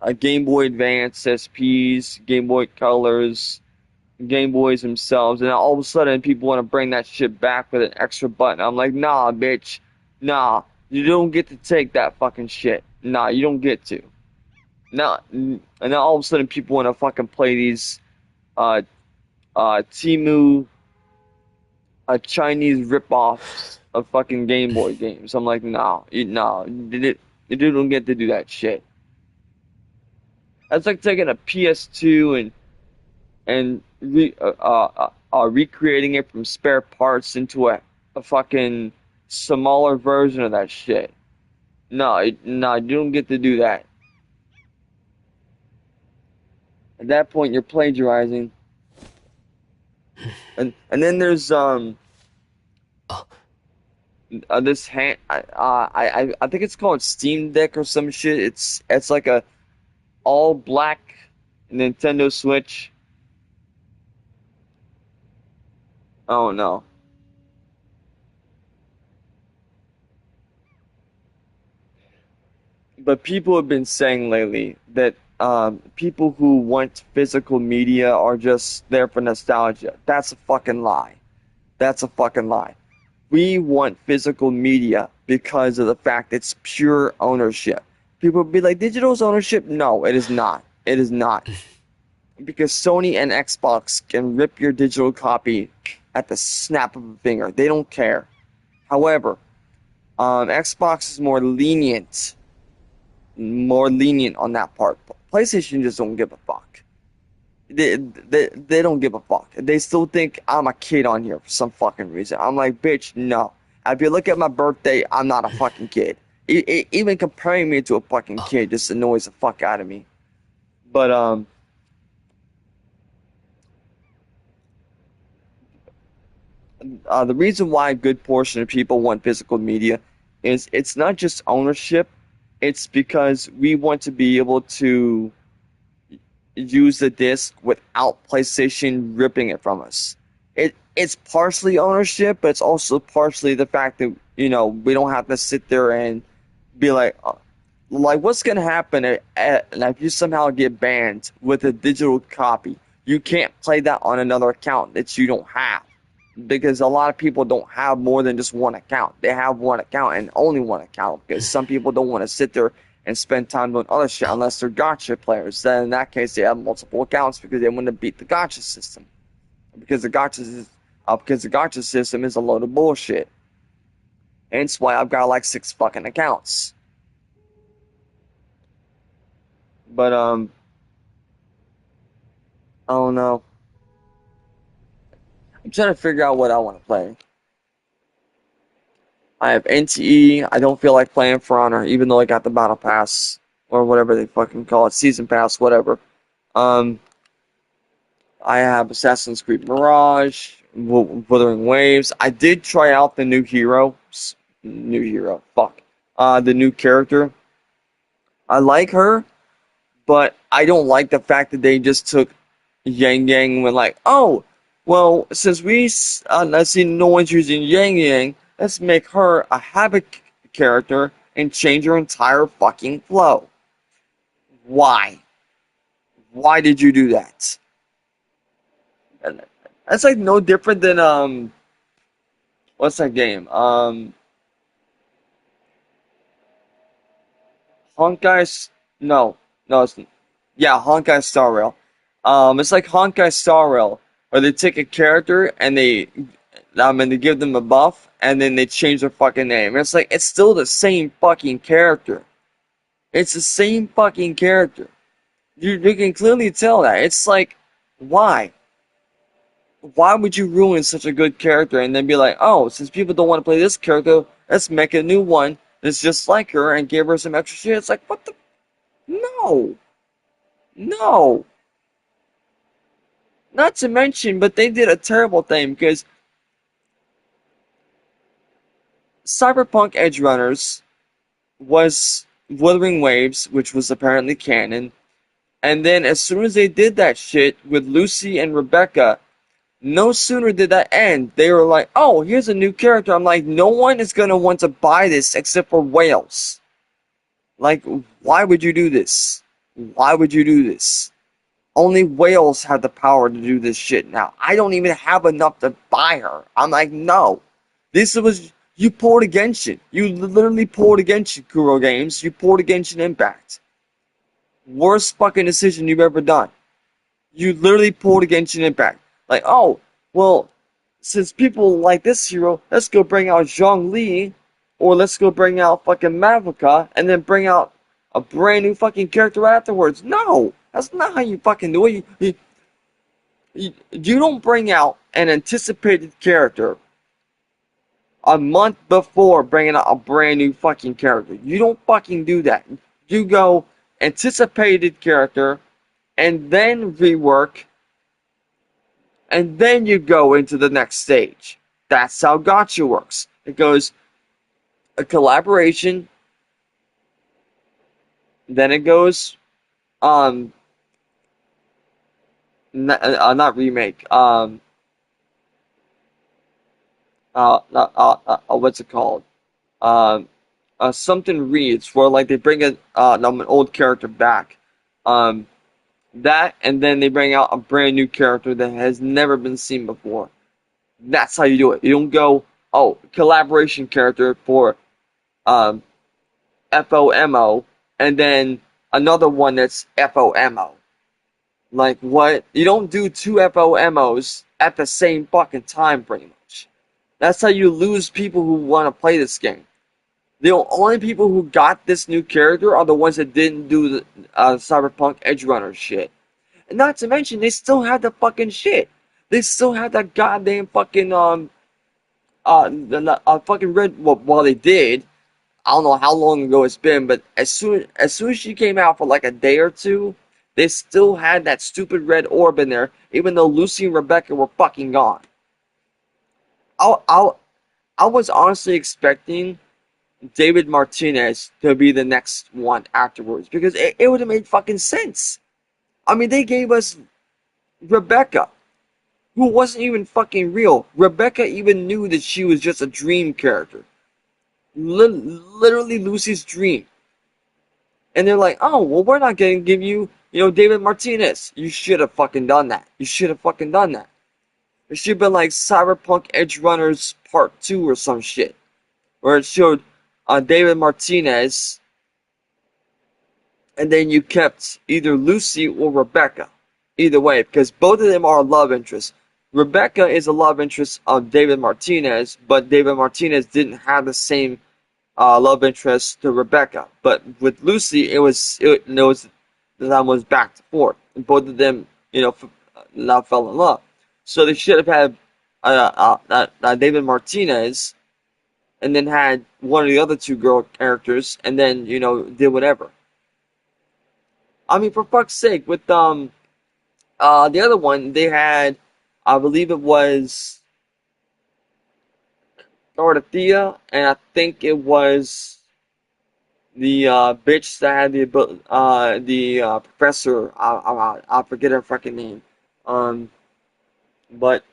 a Game Boy Advance SPs, Game Boy Colors, Game Boys themselves, and all of a sudden people want to bring that shit back with an extra button. I'm like, nah, bitch. Nah, you don't get to take that fucking shit. Nah, you don't get to. Now, and then all of a sudden people want to fucking play these Temu Chinese rip-offs of fucking Game Boy games. I'm like, nah, you don't get to do that shit. That's like taking a PS2 and recreating it from spare parts into a fucking smaller version of that shit. No, you don't get to do that. At that point, you're plagiarizing. And then there's this hand. I think it's called Steam Deck or some shit. It's like a all black Nintendo Switch. Oh no. But people have been saying lately that people who want physical media are just there for nostalgia. That's a fucking lie. That's a fucking lie. We want physical media because of the fact it's pure ownership. People be like, digital's ownership? No, it is not. It is not. Because Sony and Xbox can rip your digital copy at the snap of a finger. They don't care. However, Xbox is more lenient on that part. PlayStation just don't give a fuck. They don't give a fuck. They still think I'm a kid on here for some fucking reason. I'm like, bitch, no. If you look at my birthday, I'm not a fucking kid. Even comparing me to a fucking kid just annoys the fuck out of me. But the reason why a good portion of people want physical media is it's not just ownership. It's because we want to be able to use the disc without PlayStation ripping it from us. It's partially ownership, but it's also partially the fact that, we don't have to sit there and be like what's going to happen if you somehow get banned with a digital copy? You can't play that on another account that you don't have. Because a lot of people don't have more than just one account. They have one account and only one account because some people don't want to sit there and spend time doing other shit unless they're gacha players. Then in that case, they have multiple accounts because they want to beat the gacha system. Because the gacha system is a load of bullshit. Hence why I've got like 6 fucking accounts. But I don't know. I'm trying to figure out what I want to play. I have NTE. I don't feel like playing For Honor, even though I got the Battle Pass or whatever they fucking call it, Season Pass, whatever. I have Assassin's Creed Mirage, Wuthering Waves. I did try out the new hero. The new character. I like her, but I don't like the fact that they just took Yang Yang and went like, oh, well, since let's see, no one's using Yang Yang, let's make her a habit character and change her entire fucking flow. Why? Why did you do that? And that's like no different than what's that game? Honkai. No, Honkai Star Rail. It's like Honkai Star Rail, where they take a character and they give them a buff, and then they change their fucking name. It's like it's still the same fucking character. It's the same fucking character. You can clearly tell that. It's like, why? Why would you ruin such a good character and then be like, oh, since people don't want to play this character, let's make a new one that's just like her and give her some extra shit? It's like, what the? No. No. Not to mention, but they did a terrible thing because Cyberpunk Edge Runners was Wuthering Waves, which was apparently canon. And then as soon as they did that shit with Lucy and Rebecca, no sooner did that end, they were like, oh, here's a new character. I'm like, no one is going to want to buy this except for whales. Like, why would you do this? Why would you do this? Only whales have the power to do this shit now. I don't even have enough to buy her. I'm like, no. You poured against it. You literally poured against it, Kuro Games. You poured against it, Impact. Worst fucking decision you've ever done. You literally poured against an Impact. Like, oh, well, since people like this hero, let's go bring out Zhongli, or let's go bring out fucking Mavica, and then bring out a brand new fucking character afterwards. No, that's not how you fucking do it. You don't bring out an anticipated character a month before bringing out a brand new fucking character. You don't fucking do that. You go anticipated character, and then rework, and then you go into the next stage. That's how gacha works. It goes a collaboration, then it goes not remake, what's it called? Something reads where like they bring an old character back. That, and then they bring out a brand new character that has never been seen before. That's how you do it. You don't go, oh, collaboration character for FOMO, and then another one that's FOMO. Like, what? You don't do 2 FOMOs at the same fucking time, pretty much. That's how you lose people who want to play this game. The only people who got this new character are the ones that didn't do the Cyberpunk Edge Runner shit. And not to mention, they still had the fucking shit. They still had that goddamn fucking fucking red. Well, they did. I don't know how long ago it's been, but as soon as she came out for like a day or two, they still had that stupid red orb in there, even though Lucy and Rebecca were fucking gone. I was honestly expecting David Martinez to be the next one afterwards, because it would have made fucking sense. I mean, they gave us Rebecca, who wasn't even fucking real. Rebecca even knew that she was just a dream character. Literally Lucy's dream. And they're like, oh, well, we're not going to give you, David Martinez. You should have fucking done that. You should have fucking done that. It should have been like Cyberpunk Edge Runners Part 2 or some shit. Where it showed David Martinez and then you kept either Lucy or Rebecca. Either way, because both of them are love interests. Rebecca is a love interest of David Martinez, but David Martinez didn't have the same love interest to Rebecca. But with Lucy, it was that was back to forth. And both of them, now fell in love. So they should have had David Martinez, and then had one of the other two girl characters, and then did whatever. I mean, for fuck's sake, with the other one they had, I believe it was Dorothea, and I think it was the bitch that had the professor. I forget her fucking name. But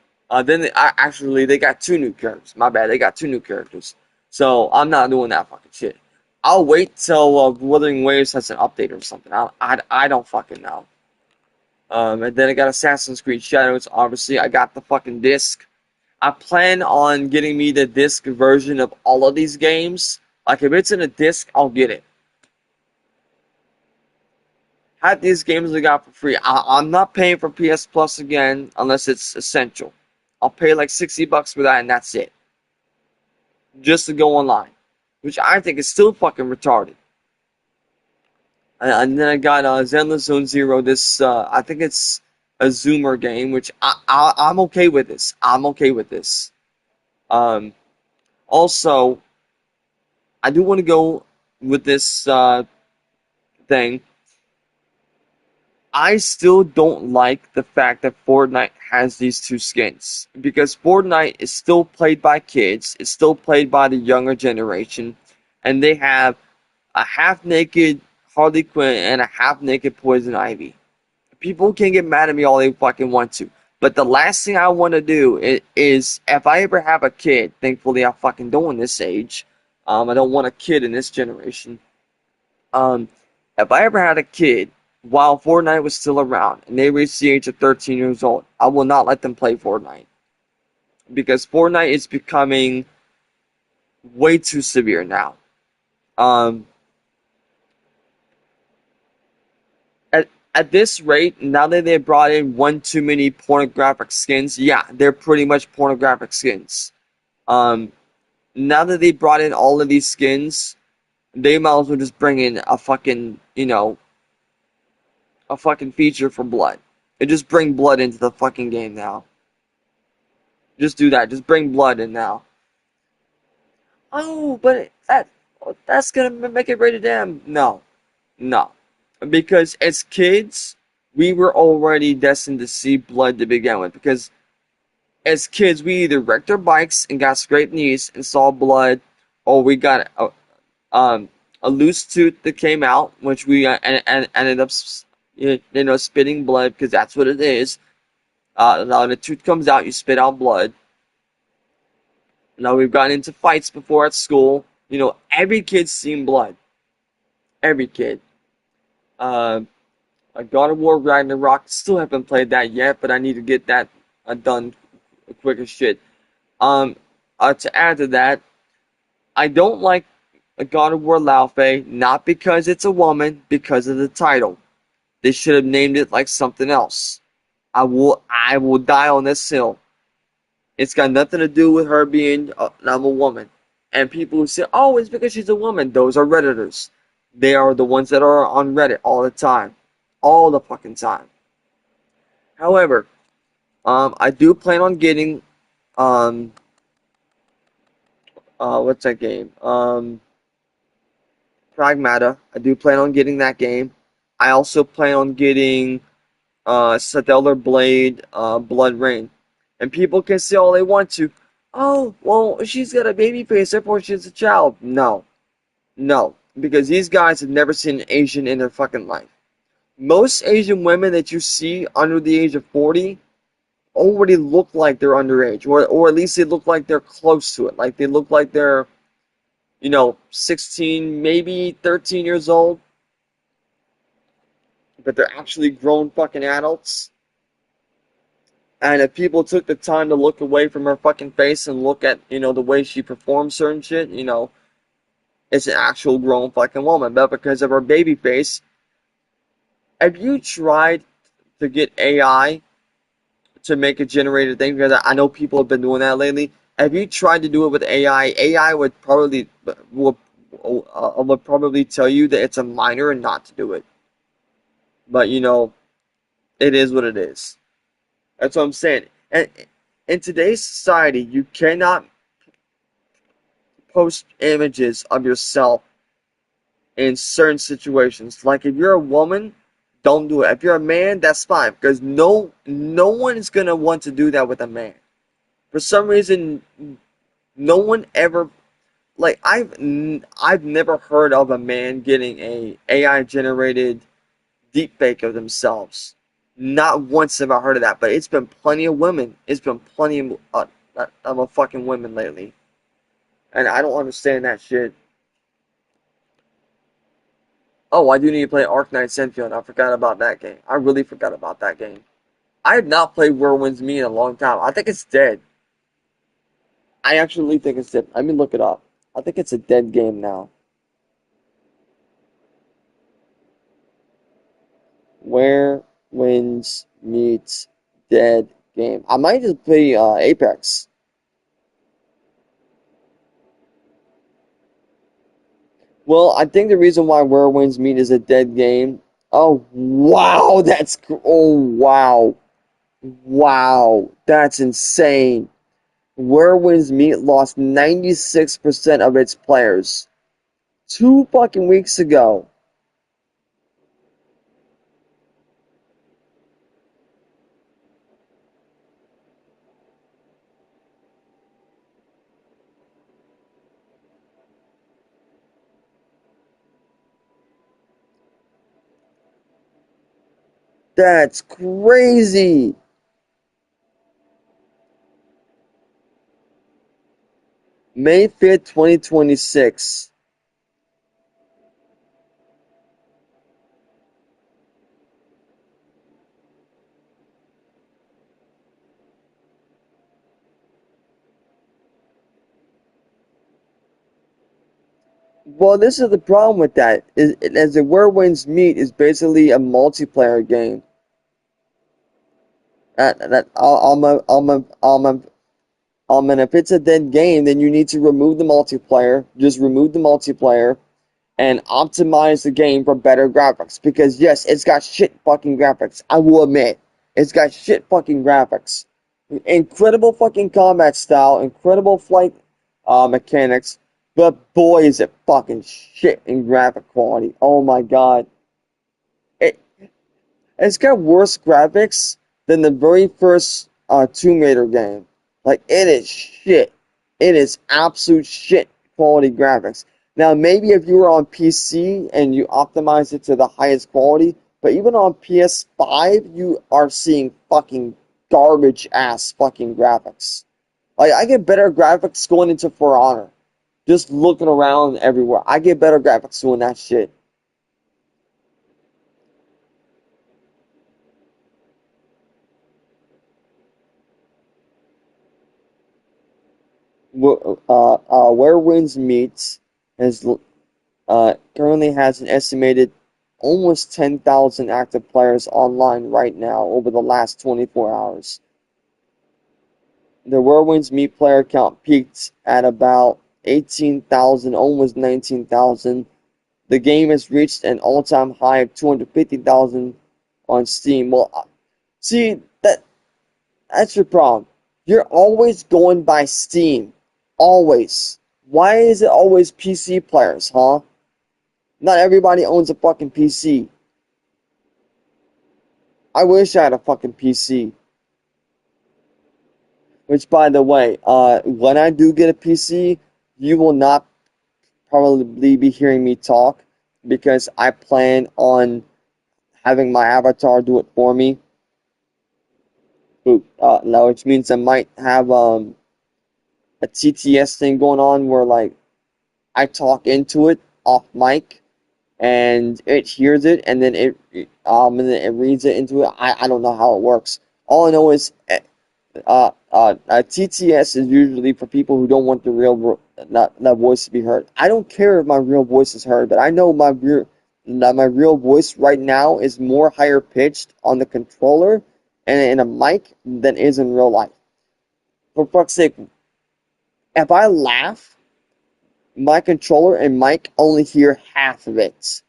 then they got two new characters. My bad, they got two new characters. So I'm not doing that fucking shit. I'll wait till Wuthering Waves has an update or something. I don't fucking know. And then I got Assassin's Creed Shadows. Obviously, I got the fucking disc. I plan on getting me the disc version of all of these games. Like, if it's in a disc, I'll get it. Half these games I got for free. I'm not paying for PS Plus again unless it's essential. I'll pay like $60 for that and that's it. Just to go online. Which I think is still fucking retarded. And then I got Zenless Zone Zero. This, I think it's a Zoomer game, which I'm okay with this. I'm okay with this. Also, I do want to go with this thing. I still don't like the fact that Fortnite has these two skins. Because Fortnite is still played by kids, it's still played by the younger generation, and they have a half-naked Harley Quinn and a half-naked Poison Ivy. People can get mad at me all they fucking want to. But the last thing I want to do is, if I ever have a kid, thankfully I fucking don't in this age. I don't want a kid in this generation. If I ever had a kid while Fortnite was still around and they reached the age of 13 years old, I will not let them play Fortnite. Because Fortnite is becoming way too severe now. At this rate, now that they brought in one too many pornographic skins, yeah, they're pretty much pornographic skins. Now that they brought in all of these skins, they might as well just bring in a fucking, a fucking feature for blood. And just bring blood into the fucking game now. Just do that. Just bring blood in now. Oh, but that's gonna make it rated M. No. No. Because as kids, we were already destined to see blood to begin with. Because as kids, we either wrecked our bikes and got scraped knees and saw blood, or we got a loose tooth that came out, which we ended up spitting blood, because that's what it is. Now the tooth comes out, you spit out blood. Now we've gotten into fights before at school. Every kid's seen blood. Every kid. God of War Ragnarok, still haven't played that yet, but I need to get that done quick as shit. To add to that, I don't like God of War Laufey, not because it's a woman, because of the title. They should have named it like something else. I will die on this hill. It's got nothing to do with her being I'm a woman. And people who say, oh, it's because she's a woman, those are Redditors. They are the ones that are on Reddit all the time. All the fucking time. However, I do plan on getting, what's that game? Pragmata. I do plan on getting that game. I also plan on getting, Stellar Blade, Blood Rain. And people can say all they want to. Oh, well, she's got a baby face, therefore she's a child. No. No. Because these guys have never seen an Asian in their fucking life. Most Asian women that you see under the age of 40 already look like they're underage. Or at least they look like they're close to it. Like they look like they're, 16, maybe 13 years old. But they're actually grown fucking adults. And if people took the time to look away from her fucking face and look at, the way she performs certain shit, it's an actual grown fucking woman. But because of her baby face, Have you tried to get AI to make a generated thing? Because I know people have been doing that lately. Have you tried to do it with AI? AI would probably tell you that it's a minor and not to do it. But you know, it is what it is. That's what I'm saying. And in today's society, you cannot post images of yourself in certain situations. Like if you're a woman, don't do it. If you're a man, that's fine because no one is gonna want to do that with a man. For some reason, no one ever like I've never heard of a man getting a AI generated deepfake of themselves. Not once have I heard of that, but it's been plenty of women. It's been plenty of a fucking women lately, and I don't understand that shit. Oh, I do need to play Ark Knight Senfield. I forgot about that game. I really forgot about that game. I have not played Whirlwind's Me in a long time. I think it's dead. I actually think it's dead. Let me look it up. I think it's a dead game now. Where Winds Meets Dead game. I might just play Apex. Well, I think the reason why Where Winds Meet is a dead game. Oh wow, oh wow, wow, that's insane. Where Winds Meet lost 96% of its players 2 fucking weeks ago. That's crazy. May 5th, 2026. Well, this is the problem with that. As the Where Winds Meet is basically a multiplayer game. And if it's a dead game, then you need to remove the multiplayer. Just remove the multiplayer and optimize the game for better graphics. Because yes, it's got shit fucking graphics. I will admit, it's got shit fucking graphics. Incredible fucking combat style, incredible flight mechanics, but boy is it fucking shit in graphic quality. Oh my god. It, it's got worse graphics than the very first Tomb Raider game. Like, it is shit. It is absolute shit quality graphics. Now, maybe if you were on PC and you optimize it to the highest quality, but even on PS5, you are seeing fucking garbage ass fucking graphics. Like, I get better graphics going into For Honor. Just looking around everywhere. I get better graphics doing that shit. Where Winds Meets has currently has an estimated almost 10,000 active players online right now over the last 24 hours. The Where Winds Meet player count peaked at about 18,000, almost 19,000. The game has reached an all-time high of 250,000 on Steam. Well, see, that's your problem. You're always going by Steam. Always. Why is it always PC players, huh? Not everybody owns a fucking PC. I wish I had a fucking PC. Which, by the way, when I do get a PC, you will not probably be hearing me talk because I plan on having my avatar do it for me. Now, which means I might have a TTS thing going on where like I talk into it off mic and it hears it and then it reads it into it. I don't know how it works. All I know is TTS is usually for people who don't want the real that voice to be heard. I don't care if my real voice is heard, but I know that my real voice right now is more higher pitched on the controller and in a mic than is in real life. For fuck's sake, if I laugh, my controller and mic only hear half of it,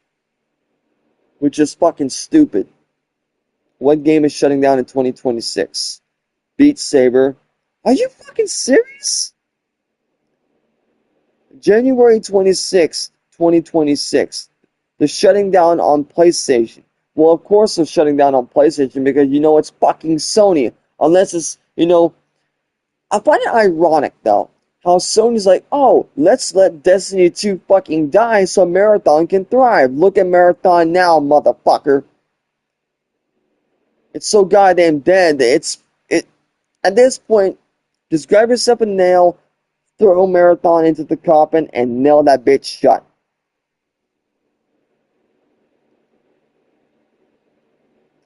which is fucking stupid. What game is shutting down in 2026? Beat Saber. Are you fucking serious? January 26th, 2026. They're shutting down on PlayStation. Well, of course they're shutting down on PlayStation because you know it's fucking Sony. Unless it's, I find it ironic though. How Sony's like, oh, let's let Destiny 2 fucking die so Marathon can thrive. Look at Marathon now, motherfucker. It's so goddamn dead. At this point, just grab yourself a nail, throw Marathon into the coffin, and nail that bitch shut.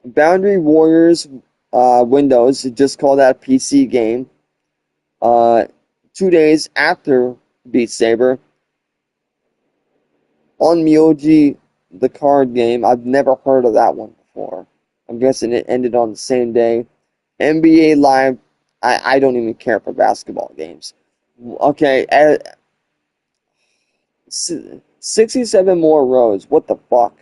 Boundary Warriors Windows, just call that a PC game. 2 days after Beat Saber. On Myoji, the card game, I've never heard of that one before. I'm guessing it ended on the same day. NBA Live, I don't even care for basketball games. Okay, 67 more rows. What the fuck?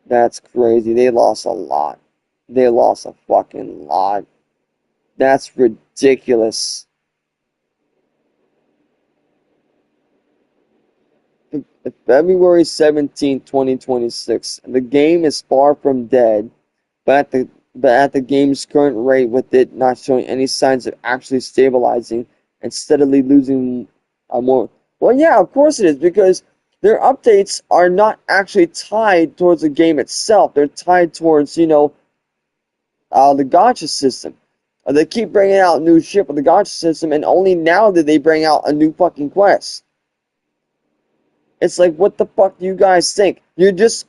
That's crazy. They lost a lot. They lost a fucking lot. That's ridiculous. February 17, 2026. The game is far from dead, but at the game's current rate, with it not showing any signs of actually stabilizing and steadily losing more. Well, yeah, of course it is, because their updates are not actually tied towards the game itself. They're tied towards, the gacha system. They keep bringing out new shit with the gacha system, and only now did they bring out a new fucking quest. It's like, what the fuck do you guys think?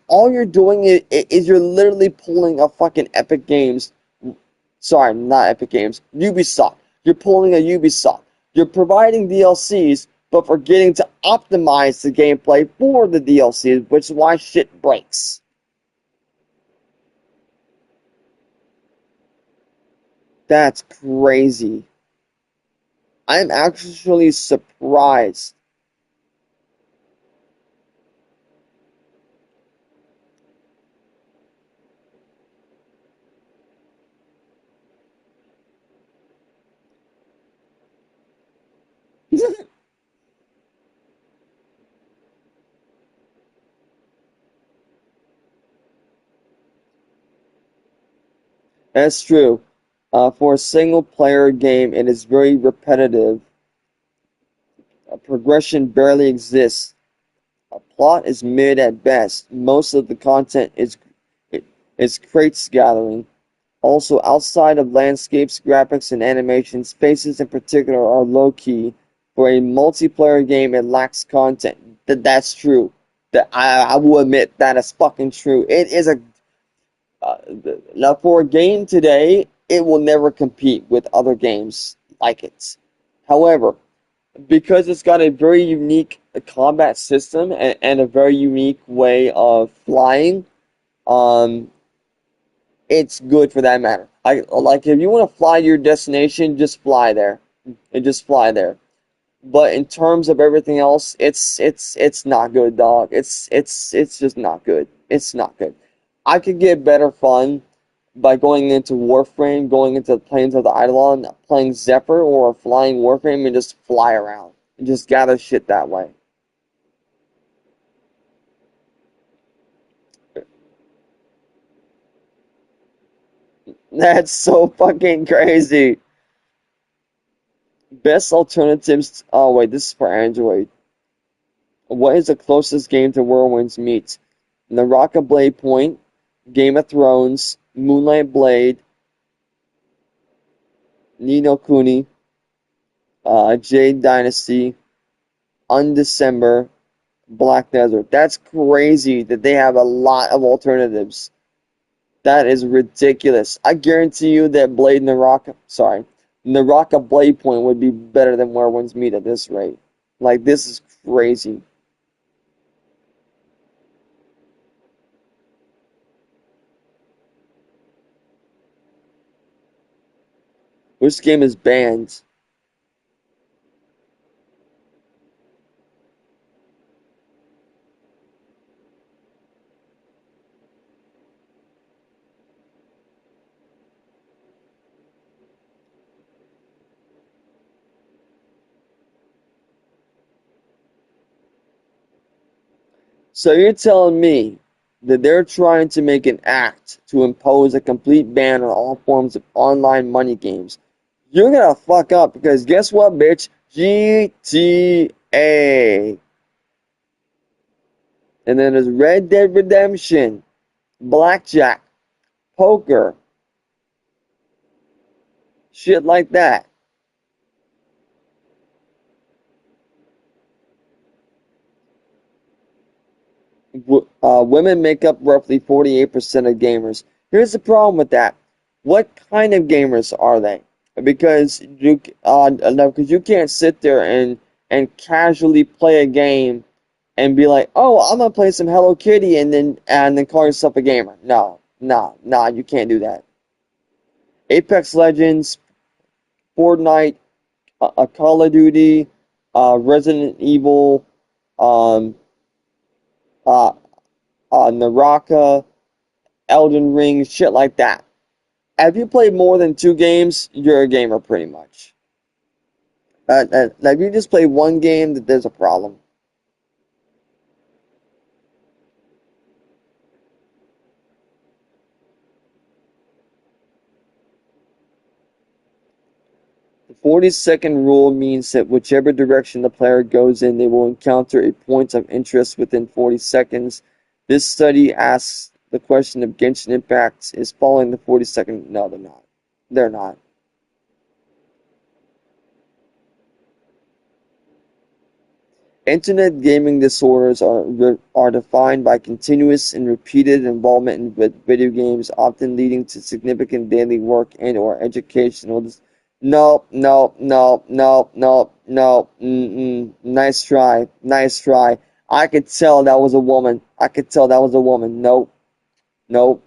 All you're doing is you're literally pulling a fucking Epic Games. Sorry, not Epic Games. Ubisoft. You're pulling a Ubisoft. You're providing DLCs, but forgetting to optimize the gameplay for the DLCs, which is why shit breaks. That's crazy. I'm actually surprised. That's true. For a single player game, it is very repetitive. Progression barely exists. A plot is mid at best. Most of the content is crates gathering. Also, outside of landscapes, graphics, and animations, faces in particular are low key. For a multiplayer game, it lacks content. That's true. I will admit that is fucking true. It is now for a game today, it will never compete with other games like it. However, because it's got a very unique combat system and a very unique way of flying, it's good for that matter. Like if you want to fly to your destination, just fly there, and just fly there. But in terms of everything else, it's not good, dog. It's just not good. It's not good. I could get better fun by going into Warframe, going into the Plains of the Eidolon, playing Zephyr or flying Warframe, and just fly around and just gather shit that way. That's so fucking crazy. Best alternatives. Oh wait, this is for Android. What is the closest game to Whirlwind's meet? Naraka Blade Point, Game of Thrones, Moonlight Blade, Ni no Kuni, Jade Dynasty, Undecember, Black Desert. That's crazy that they have a lot of alternatives. That is ridiculous. I guarantee you that Naraka Blade Point would be better than Whirlwind's Meat at this rate. Like, this is crazy. Which game is banned? So you're telling me that they're trying to make an act to impose a complete ban on all forms of online money games. You're gonna fuck up because guess what, bitch? GTA. And then there's Red Dead Redemption, Blackjack, Poker, shit like that. Women make up roughly 48% of gamers. Here's the problem with that. What kind of gamers are they? Because you can't sit there and casually play a game and be like, oh, I'm gonna play some Hello Kitty and then call yourself a gamer. No, no, no, you can't do that. Apex Legends, Fortnite, Call of Duty, Resident Evil, um, uh, Naraka, Elden Ring, shit like that. If you play more than 2 games, you're a gamer pretty much. If you just play one game, there's a problem. The 40-second rule means that whichever direction the player goes in, they will encounter a point of interest within 40 seconds. This study asks the question if Genshin Impact is following the 40-second. No, they're not. They're not. Internet gaming disorders are defined by continuous and repeated involvement in video games, often leading to significant daily work and/or educational. No, no, no, no, no, no. Nice try, nice try. I could tell that was a woman. I could tell that was a woman. Nope, nope.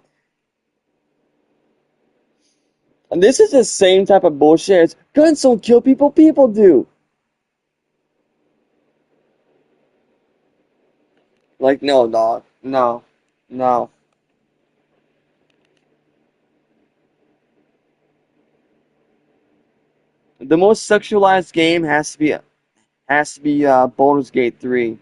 And this is the same type of bullshit as guns don't kill people, people do. Like, no, dog. No, no. The most sexualized game has to be Baldur's Gate 3.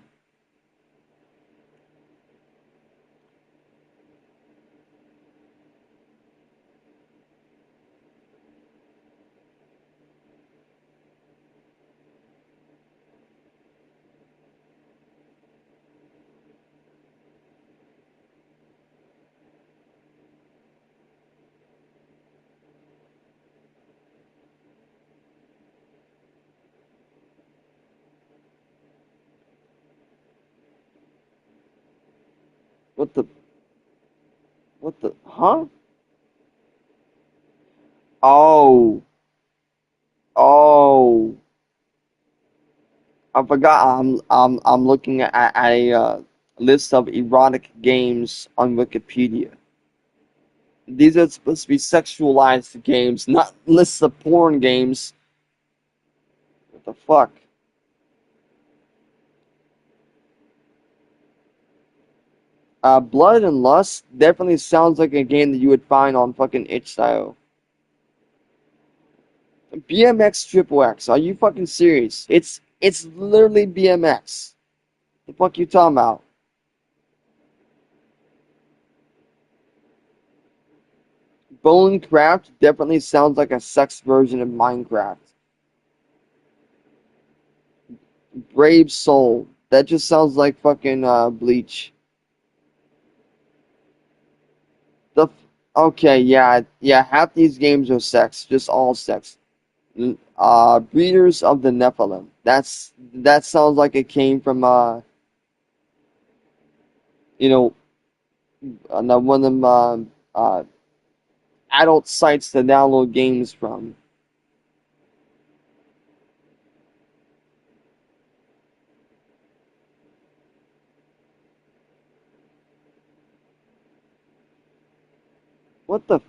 What the huh? Oh, oh. I forgot I'm looking at a list of erotic games on Wikipedia. These are supposed to be sexualized games, not lists of porn games. What the fuck? Blood and Lust definitely sounds like a game that you would find on fucking itch.io. BMX Triple X, are you fucking serious? It's literally BMX. The fuck you talking about? Bonecraft definitely sounds like a sex version of Minecraft. Brave Soul, that just sounds like fucking Bleach. The okay, yeah, yeah. Half these games are sex, just all sex. Breeders of the Nephilim. That sounds like it came from you know, one of them adult sites to download games from. What the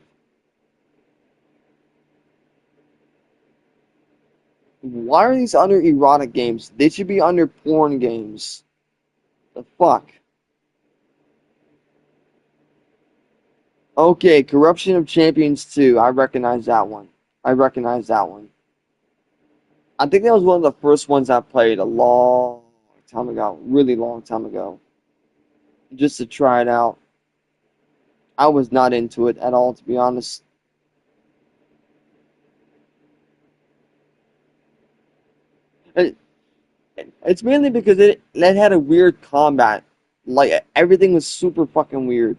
Why are these under erotic games? They should be under porn games. The fuck? Okay, Corruption of Champions 2. I recognize that one. I recognize that one. I think that was one of the first ones I played a long time ago. Really long time ago. Just to try it out. I was not into it at all, to be honest. It, it's mainly because it had a weird combat. Like, everything was super fucking weird.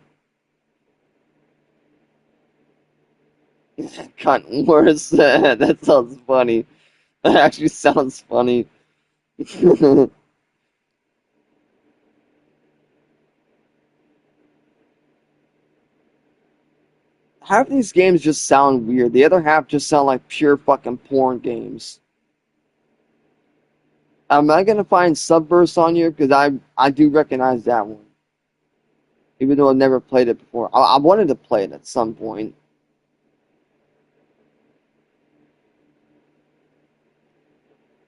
Cunt worse. That sounds funny. That actually sounds funny. Half these games just sound weird. The other half just sound like pure fucking porn games. Am I gonna find Subverse on here? Because I do recognize that one. Even though I've never played it before. I wanted to play it at some point.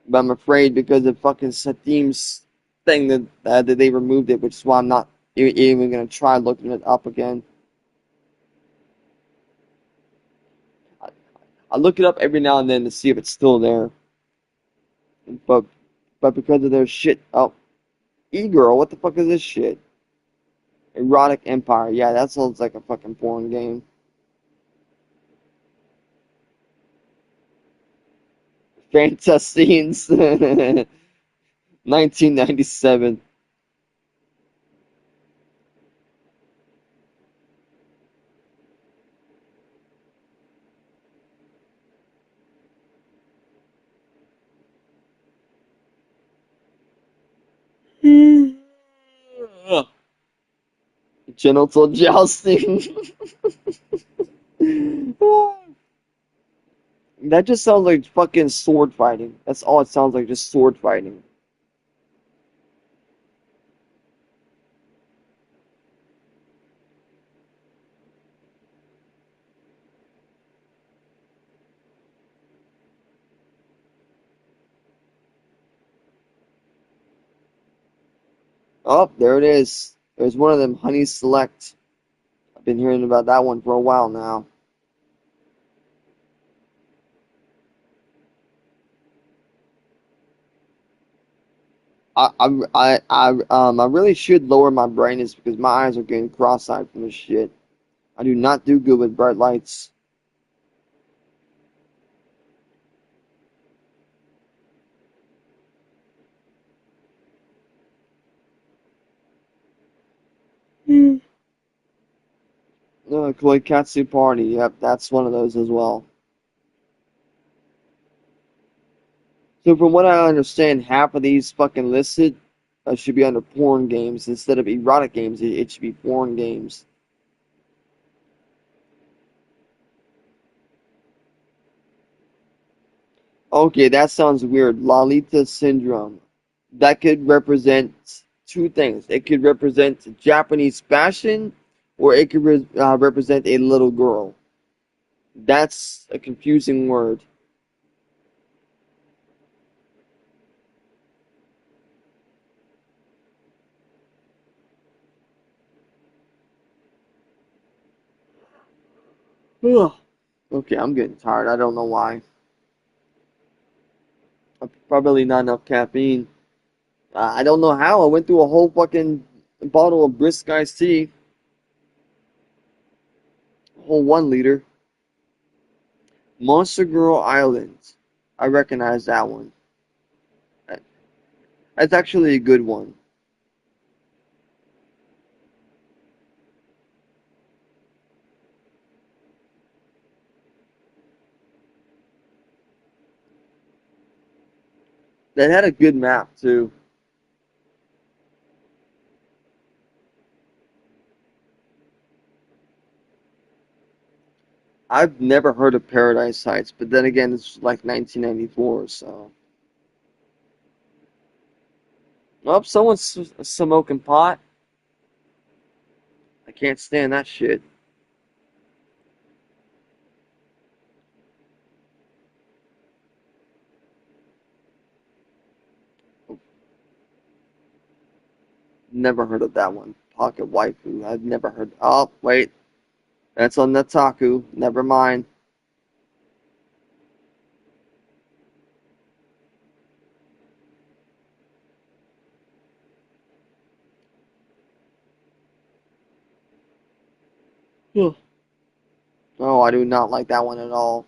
But I'm afraid because of fucking Steam's thing that they removed it, which is why I'm not even gonna try looking it up again. I look it up every now and then to see if it's still there. But because of their shit, oh, E-Girl, what the fuck is this shit? Erotic Empire, yeah, that sounds like a fucking porn game. Fantasines, 1997. Genital jousting. That just sounds like fucking sword fighting. That's all it sounds like, just sword fighting. Oh, there it is. There's one of them, Honey Select. I've been hearing about that one for a while now. I really should lower my brightness because my eyes are getting cross-eyed from this shit. I do not do good with bright lights. Koikatsu Party, yep, that's one of those as well. So from what I understand, half of these fucking listed should be under porn games instead of erotic games. It should be porn games. Okay, that sounds weird. Lalita syndrome. That could represent two things. It could represent Japanese fashion, or it could represent a little girl. That's a confusing word. Ugh. Okay, I'm getting tired. I don't know why. Probably not enough caffeine. I don't know how. I went through a whole fucking bottle of brisk iced tea. A whole 1 liter. Monster Girl Island. I recognize that one. That's actually a good one. That had a good map too. I've never heard of Paradise Heights, but then again, it's like 1994, so. Oh, someone's smoking pot. I can't stand that shit. Never heard of that one. Pocket Waifu. I've never heard. Oh, wait. That's on Netaku. Never mind. Oh, I do not like that one at all.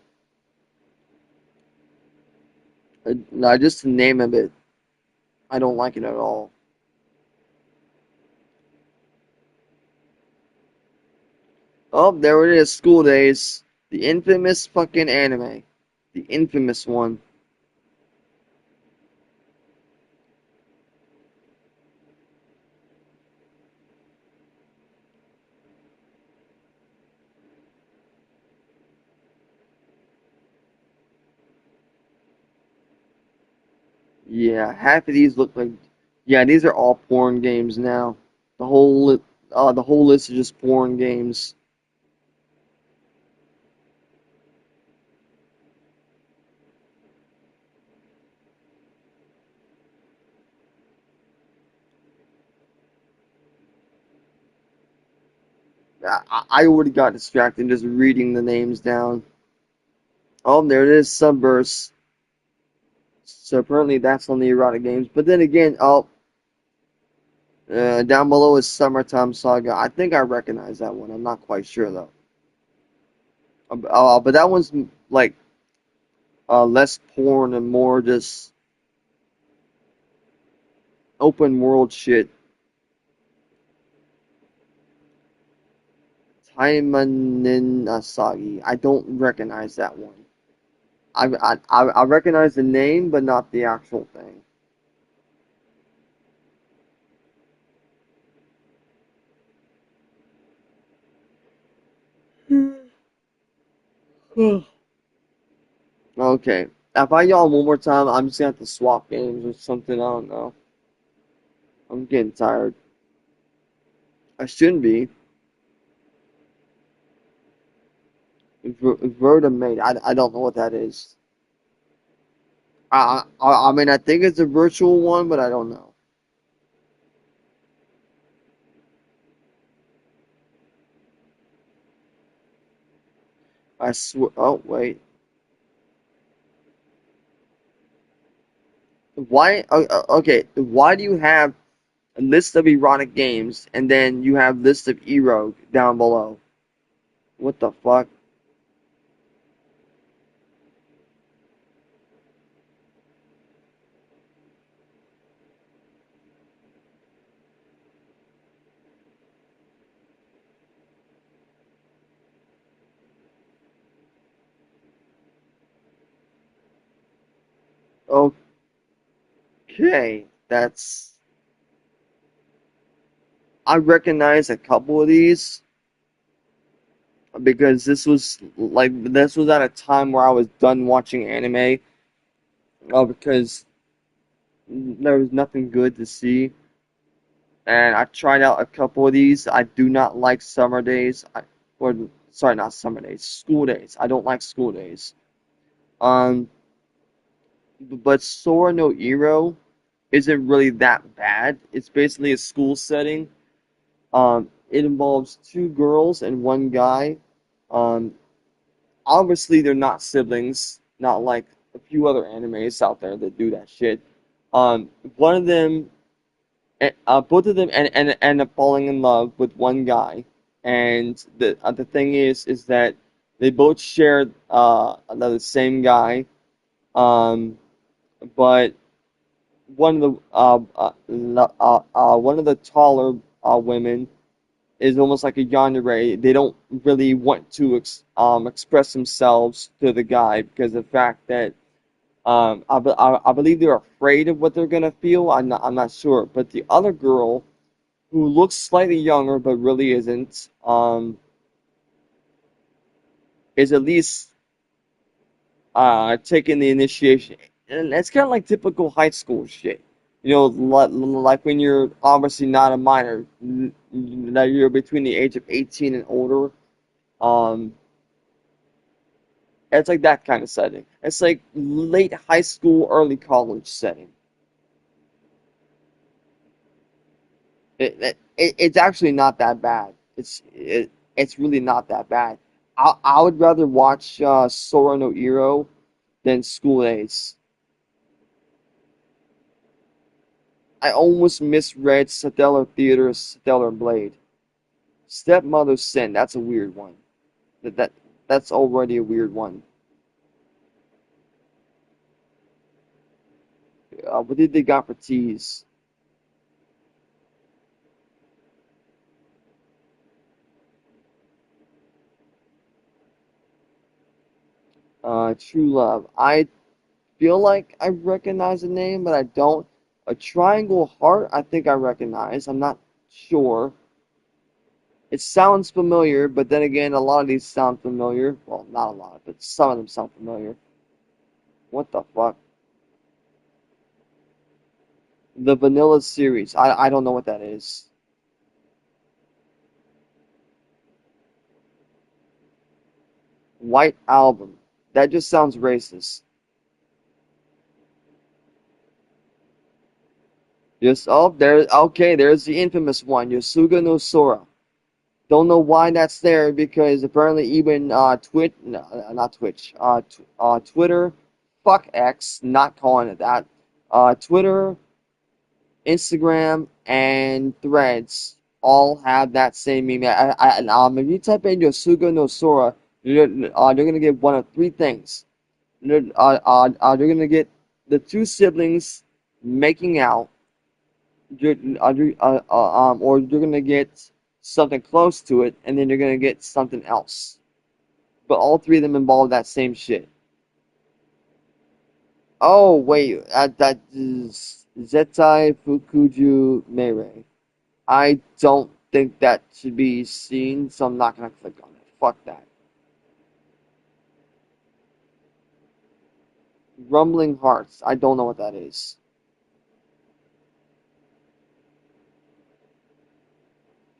Just the name of it, I don't like it at all. Oh, there it is, School Days. The infamous fucking anime. The infamous one. Yeah, half of these look like, yeah, these are all porn games now. The whole list is just porn games. I already got distracted just reading the names down. Oh, there it is, Sunburst. So apparently that's on the erotic games. But then again, down below is Summertime Saga. I think I recognize that one. I'm not quite sure though. But that one's like less porn and more just open world shit. Taimanin Asagi. I don't recognize that one. I recognize the name, but not the actual thing. Okay. If I yawn one more time, I'm just gonna have to swap games or something. I don't know. I'm getting tired. I shouldn't be. Vertimate. I don't know what that is. I mean, I think it's a virtual one, but I don't know. I swear. Oh, wait. Why? Okay. Why do you have a list of erotic games and then you have list of eroge down below? What the fuck? Okay, that's. I recognize a couple of these because this was at a time where I was done watching anime. Because there was nothing good to see, and I tried out a couple of these. I do not like Summer Days. Or sorry, not Summer Days. School Days. I don't like School Days. Um, but Sora no Iro isn't really that bad. It's basically a school setting. It involves two girls and one guy. Um, obviously they're not siblings, not like a few other animes out there that do that shit. One of them, both of them end up falling in love with one guy, and the thing is that they both share the same guy. Um, but one of the taller women is almost like a yandere. They don't really want to express themselves to the guy because of the fact that I believe they're afraid of what they're gonna feel. I'm not sure. But the other girl, who looks slightly younger but really isn't, is at least taking the initiation. And it's kind of like typical high school shit. You know, like when you're obviously not a minor, that you're between the age of 18 and older. Um, it's like that kind of setting. It's like late high school, early college setting. It's actually not that bad. It's really not that bad. I would rather watch Sora no Iro than School Ace. I almost misread Stellar Theater's Stellar Blade. Stepmother's Sin. That's a weird one. That's already a weird one. What did they got for teas? True Love. I feel like I recognize the name, but I don't. A Triangle Heart, I think I recognize. I'm not sure. It sounds familiar, but then again, a lot of these sound familiar. Well, not a lot, but some of them sound familiar. What the fuck? The Vanilla series. I don't know what that is. White Album. That just sounds racist. Just oh, there. Okay, there's the infamous one, Yasuga no Sora. Don't know why that's there because apparently even Twitch, no, not Twitch, Twitter, fuck X, not calling it that. Twitter, Instagram, and Threads all have that same meme. If you type in Yasuga no Sora, they're gonna get one of three things. They're gonna get the two siblings making out, or you're gonna get something close to it, and then you're gonna get something else. But all three of them involve that same shit. Oh wait, that is Zetai Fukuju Meirei. I don't think that should be seen, so I'm not gonna click on it. Fuck that. Rumbling Hearts. I don't know what that is.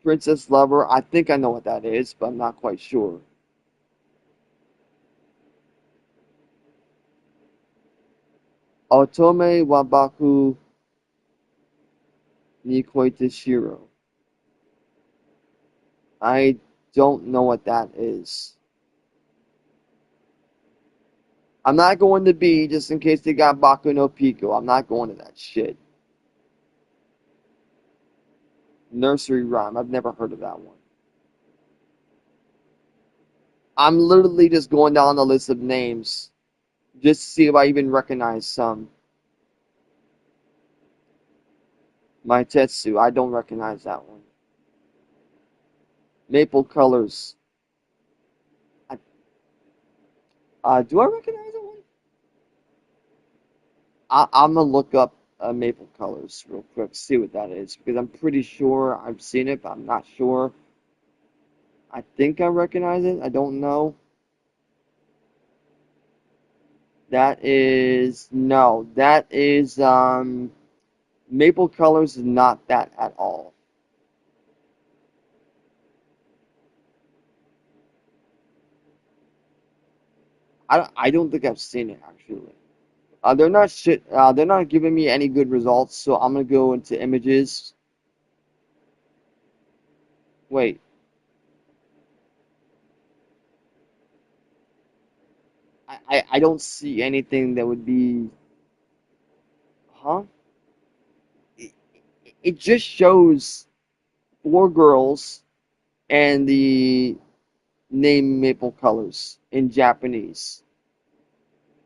Princess Lover. I think I know what that is, but I'm not quite sure. Otome Wabaku Nikoitishiro. I don't know what that is. I'm not going to B just in case they got Baku no Pico. I'm not going to that shit. Nursery Rhyme. I've never heard of that one. I'm literally just going down the list of names just to see if I even recognize some. My Tetsu. I don't recognize that one. Maple Colors. Do I recognize that one? I'm gonna look up Maple Colors real quick, see what that is, because I'm pretty sure I've seen it, but I'm not sure. I think I recognize it. I don't know. That is no. That is Maple Colors is not that at all. I don't think I've seen it actually. They're not shit. They're not giving me any good results, so I'm gonna go into images. Wait. I don't see anything that would be. Huh? It, it just shows four girls and the name Maple Colors in Japanese.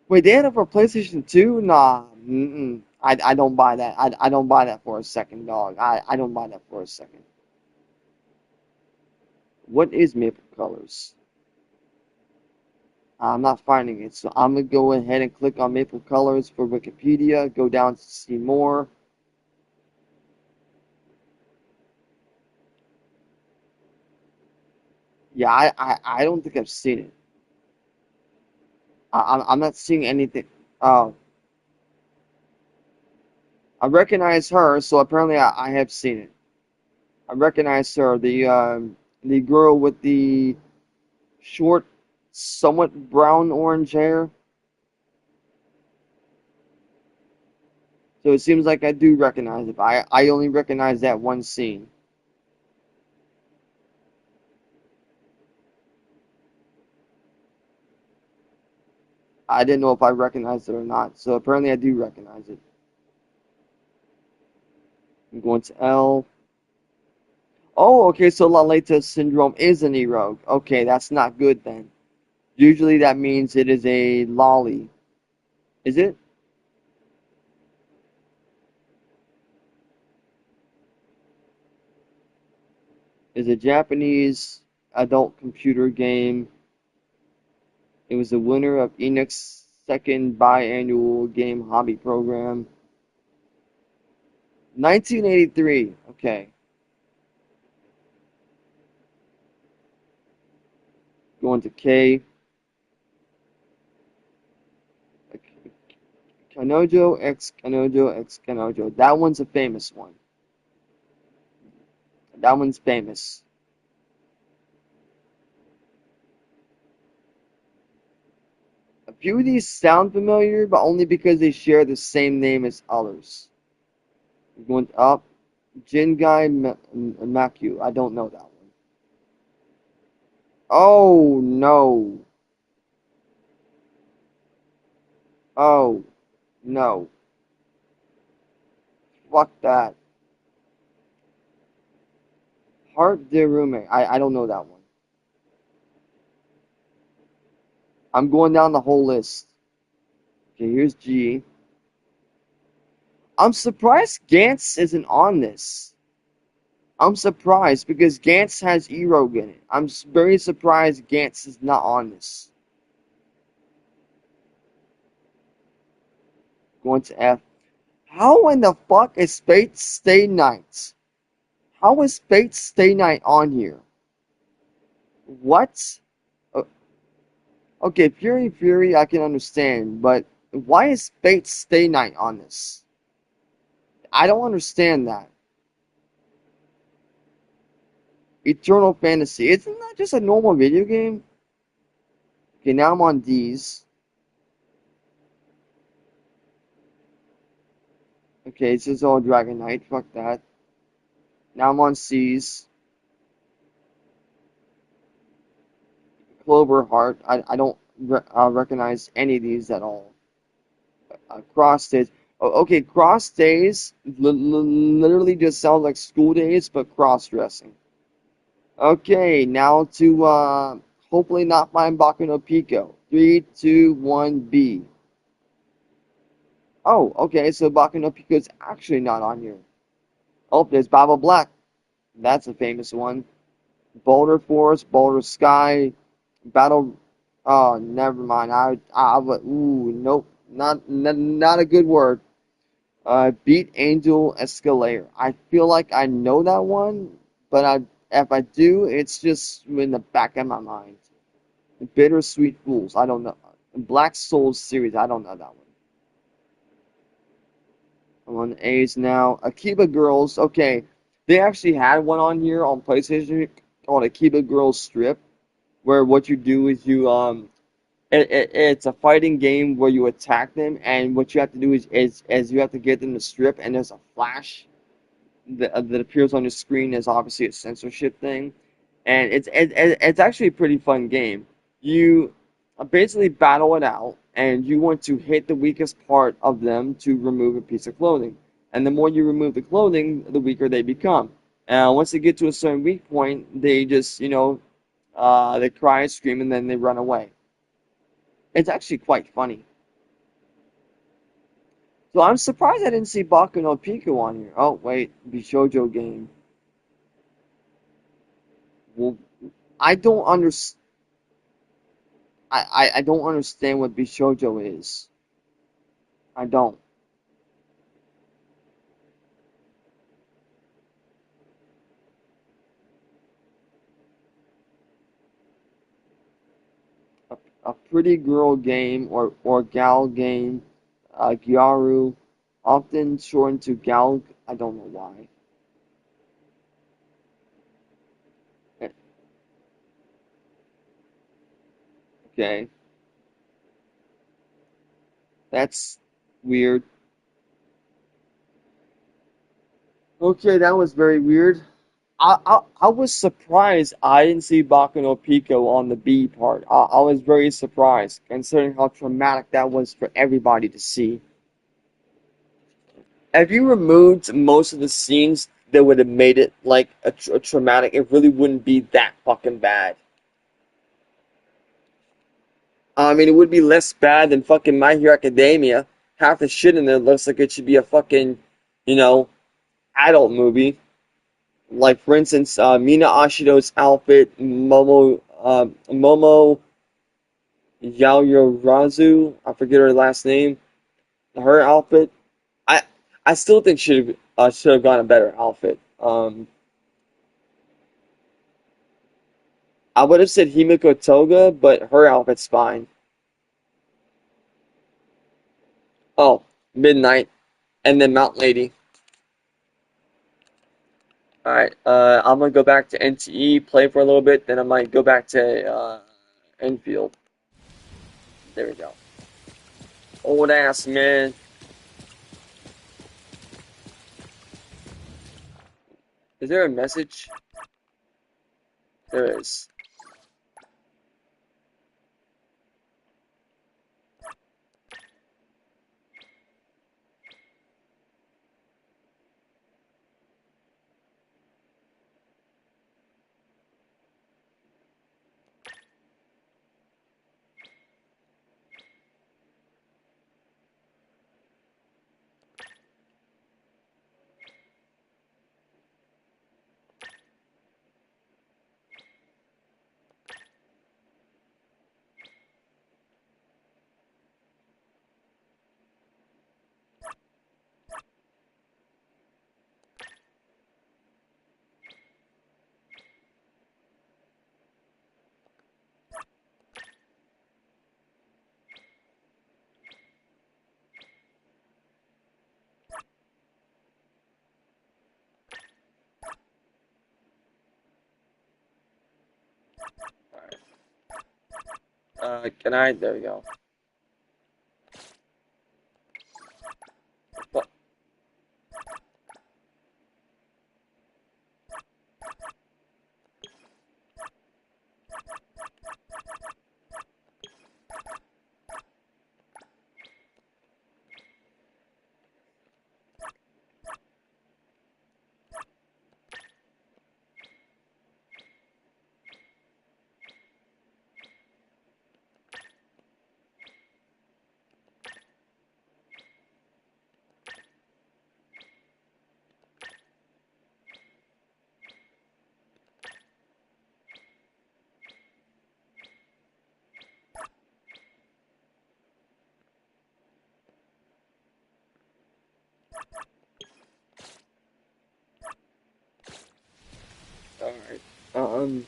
Wait, they had it for PlayStation 2? Nah. Mm-mm. I don't buy that. I don't buy that for a second, dog. I don't buy that for a second. What is Maple Colors? I'm not finding it, so I'm gonna go ahead and click on Maple Colors for Wikipedia, go down to see more. Yeah, I don't think I've seen it. I'm not seeing anything. Oh, I recognize her, so apparently I have seen it. I recognize her, the girl with the short, somewhat brown orange hair. So it seems like I do recognize it, but I only recognize that one scene. I didn't know if I recognized it or not, so apparently I do recognize it. I'm going to L. Oh, okay, so Laleta syndrome is an E-Rogue. Okay, that's not good then. Usually that means it is a lolly. Is it? Is a Japanese adult computer game. It was the winner of Enix's second biannual game hobby program. 1983. Okay. Going to K. Kanojo X Kanojo X Kanojo. That one's a famous one. That one's famous. A few of these sound familiar, but only because they share the same name as others. Going up. Jingai Maku. I don't know that one. Oh, no. Oh, no. Fuck that. Heart de Roommate. I don't know that one. I'm going down the whole list. Okay, here's G. I'm surprised Gantz isn't on this. I'm surprised because Gantz has E-Rogue in it. I'm very surprised Gantz is not on this. Going to F. How in the fuck is Fate Stay Night? How is Fate Stay Night on here? What? Uh, okay, Fury, I can understand, but why is Fate Stay Night on this? I don't understand that. Eternal Fantasy. Isn't that just a normal video game? Okay, now I'm on D's. Okay, this is all Dragon Knight. Fuck that. Now I'm on C's. Clover Heart. I don't recognize any of these at all. Cross Days. Oh, okay, Cross Days literally just sounds like school days, but cross dressing. Okay, now to hopefully not find Baku no Pico. 3, 2, 1, B. Oh, okay, so Baku no Pico is actually not on here. Oh, there's Baba Black. That's a famous one. Boulder Forest, Boulder Sky, Battle. Oh, never mind. Ooh, nope. Not a good word. Beat Angel Escalator. I feel like I know that one, but if I do, it's just in the back of my mind. Bittersweet Fools. I don't know. Black Souls series. I don't know that one. I'm on the A's now. Akiba Girls. Okay, they actually had one on here on PlayStation called Akiba Girls Strip, where what you do is it's a fighting game where you attack them, and what you have to do is you have to get them to strip, and there's a flash that appears on the screen as obviously a censorship thing, and it's actually a pretty fun game. You basically battle it out, and you want to hit the weakest part of them to remove a piece of clothing, and the more you remove the clothing, the weaker they become. Once they get to a certain weak point, they just they cry and scream, and then they run away. It's actually quite funny. So I'm surprised I didn't see Baku no Pico on here. Oh wait, Bishojo game. Well, I don't understand. I don't understand what Bishojo is. I don't. A pretty girl game or gal game. Gyaru, often shortened to gal. I don't know why. Eh, okay, that's weird. Okay, that was very weird. I was surprised I didn't see Baku no Pico on the B part. I was very surprised, considering how traumatic that was for everybody to see. If you removed most of the scenes that would have made it like a traumatic, it really wouldn't be that fucking bad. I mean, it would be less bad than fucking My Hero Academia. Half the shit in there looks like it should be a fucking, you know, adult movie. Like for instance, Mina Ashido's outfit, Momo Yaoyorozu, I forget her last name. Her outfit, I I still think should have gotten a better outfit. I would have said Himiko Toga, but her outfit's fine. Oh, Midnight, and then Mount Lady. All right, I'm gonna go back to NTE, play for a little bit, then I might go back to Enfield. There we go. Old ass man. Is there a message? There is. Can I? There we go. What? All right. I'm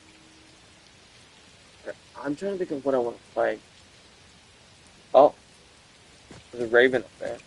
trying to think of what I want to play. Oh, there's a Raven up there.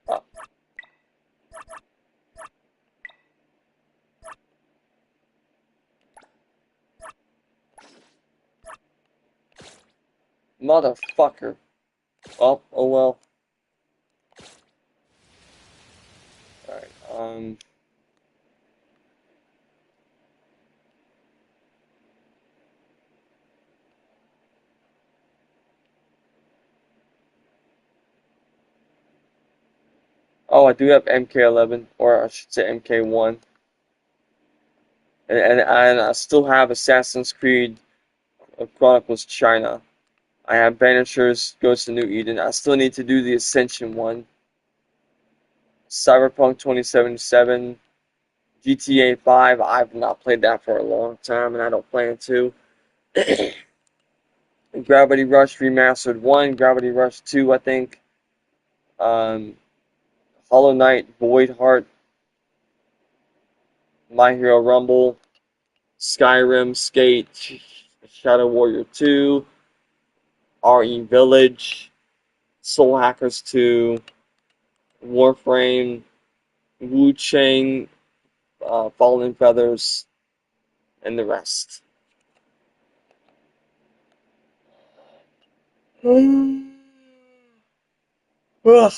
Oh, motherfucker. Oh well. All right. Oh, I do have MK11, or I should say MK1, and I still have Assassin's Creed Chronicles China. I have Banishers Ghost of New Eden. I still need to do the Ascension one. Cyberpunk 2077, GTA 5. I've not played that for a long time, and I don't plan to. Gravity Rush Remastered 1, Gravity Rush 2, I think. Um, Hollow Knight, Void Heart, My Hero Rumble, Skyrim, Skate, Shadow Warrior 2, RE Village, Soul Hackers 2, Warframe, Wu Chang, Fallen Feathers, and the rest. Ugh.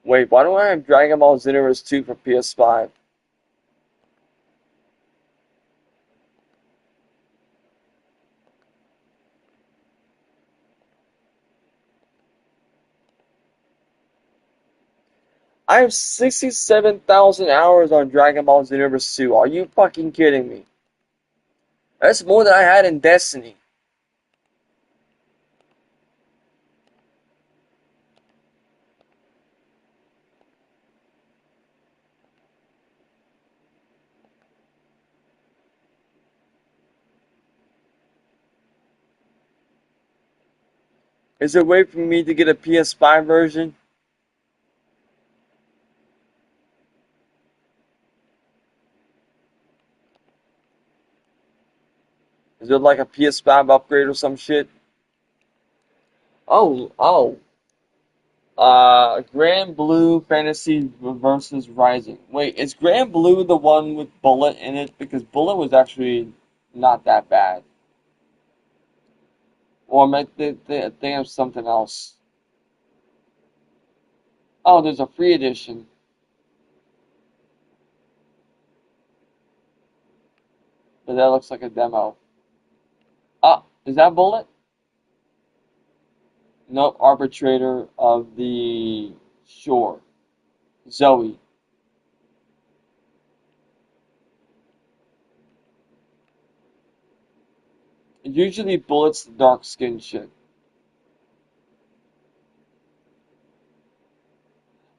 Wait, why do I have Dragon Ball Xenoverse 2 for PS5? I have 67,000 hours on Dragon Ball Xenoverse 2. Are you fucking kidding me? That's more than I had in Destiny. Is there a way for me to get a PS5 version? Is there like a PS5 upgrade or some shit? Oh. Grand Blue Fantasy versus Rising. Wait, is Grand Blue the one with Bullet in it? Because Bullet was actually not that bad. Or am I thinking of something else? Oh, there's a free edition. But that looks like a demo. Ah, is that Bullet? No, Arbitrator of the Shore. Zoe. Usually Bullet's the dark skin shit.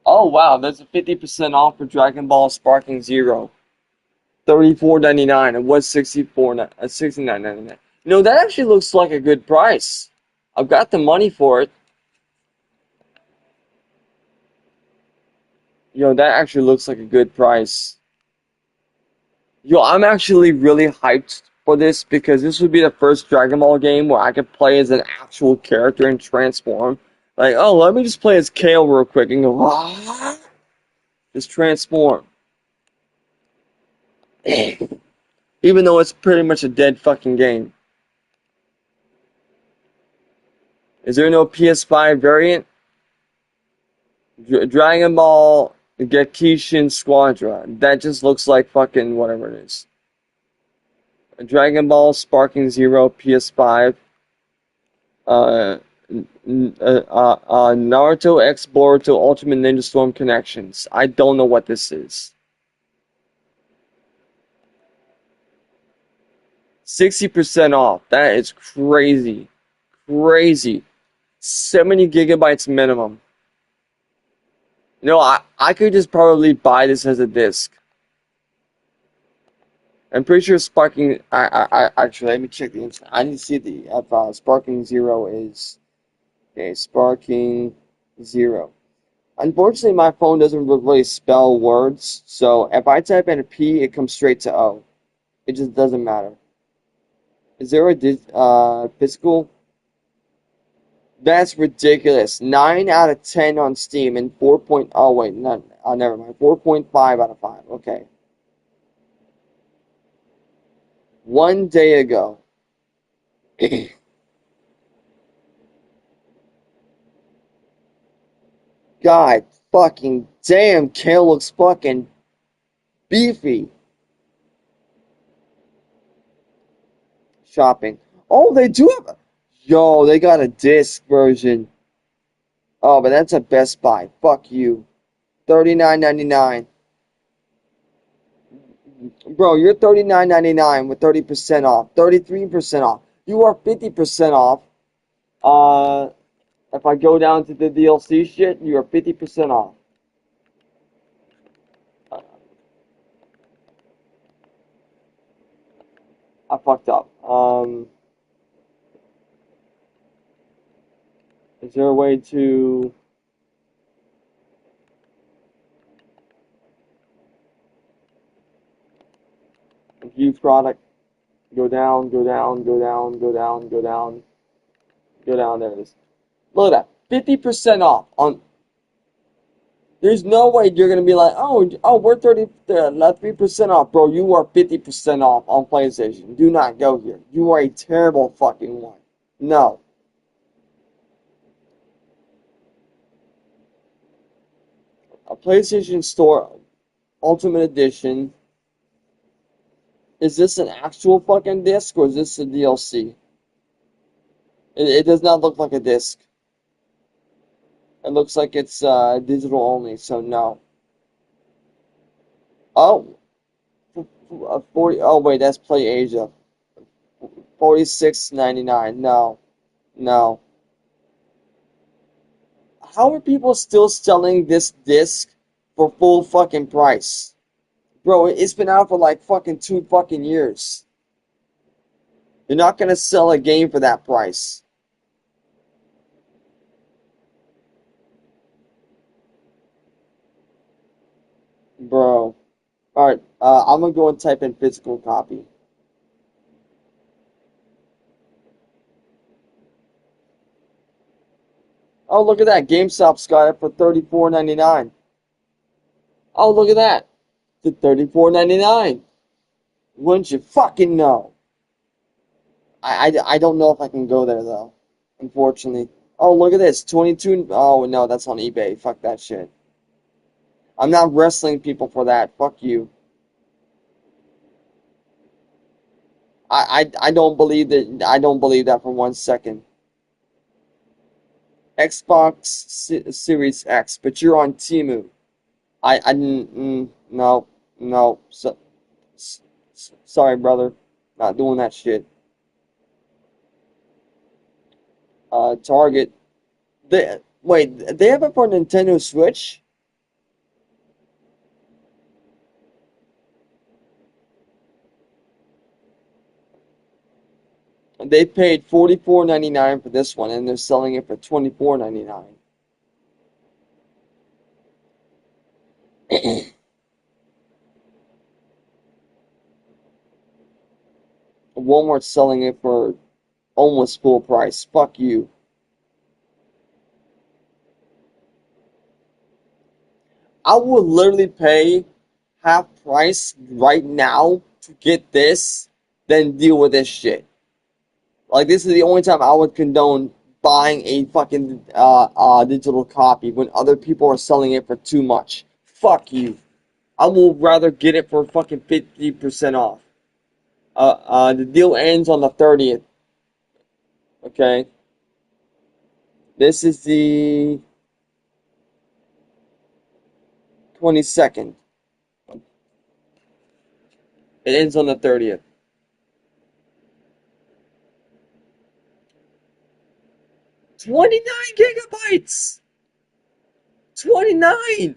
Oh wow, there's a 50% off for Dragon Ball Sparking Zero. $34.99. It was $69.99. You know, that actually looks like a good price. I've got the money for it. Yo, that actually looks like a good price. Yo, I'm actually really hyped for this because this would be the first Dragon Ball game where I could play as an actual character and transform. Like, oh, let me just play as Kale real quick and go, ah, just transform. Even though it's pretty much a dead fucking game. Is there no PS5 variant? Dragon Ball Gekishin Squadron. That just looks like fucking whatever it is. Dragon Ball Sparking Zero PS5. Naruto X Boruto Ultimate Ninja Storm Connections. I don't know what this is. 60% off. That is crazy. Crazy. 70 gigabytes minimum. You know, I could just probably buy this as a disc. I'm pretty sure Sparking. Actually, let me check the internet. I need to see the Sparking Zero is. Okay, Sparking Zero. Unfortunately, my phone doesn't really spell words, so if I type in a P, it comes straight to O. It just doesn't matter. Is there a physical? That's ridiculous. 9 out of 10 on Steam and 4. Oh wait, no, never mind. 4.5 out of 5. Okay. 1 day ago. God fucking damn, Kale looks fucking beefy. Shopping. Oh, they do have. Yo, they got a disc version. Oh, but that's a Best Buy. Fuck you. $39.99. Bro, you're $39.99 with 30% off. 33% off. You are 50% off. If I go down to the DLC shit, you are 50% off. I fucked up. Is there a way to... view product? Go down, go down, go down, go down, go down, go down. There it is. Look at that. 50% off on... There's no way you're gonna be like, we're 3% off, bro. You are 50% off on PlayStation. Do not go here. You are a terrible fucking one. No. A PlayStation Store Ultimate Edition. Is this an actual fucking disc or is this a DLC? It does not look like a disc. It looks like it's digital only, so no. Oh, 40. Oh wait, that's Play Asia. 46.99. No, no. How are people still selling this disc for full fucking price? Bro, it's been out for like fucking 2 fucking years. You're not gonna sell a game for that price. Bro. Alright, I'm gonna go and type in physical copy. Oh, look at that. GameStop's got it for $34.99. Oh, look at that. The $34.99. Wouldn't you fucking know? I don't know if I can go there, though. Unfortunately. Oh, look at this. 22. Oh, no, that's on eBay. Fuck that shit. I'm not wrestling people for that. Fuck you. I don't believe that. I don't believe that for 1 second. Xbox Series X, but you're on Temu. No, no. Sorry, brother. Not doing that shit. Target. Wait, they have it for Nintendo Switch? They paid $44.99 for this one, and they're selling it for $24.99. Walmart's selling it for almost full price. Fuck you. I would literally pay half price right now to get this, then deal with this shit. Like, this is the only time I would condone buying a fucking digital copy when other people are selling it for too much. Fuck you. I will rather get it for fucking 50% off. The deal ends on the 30th. Okay. This is the 22nd. It ends on the 30th. 29 gigabytes! 29!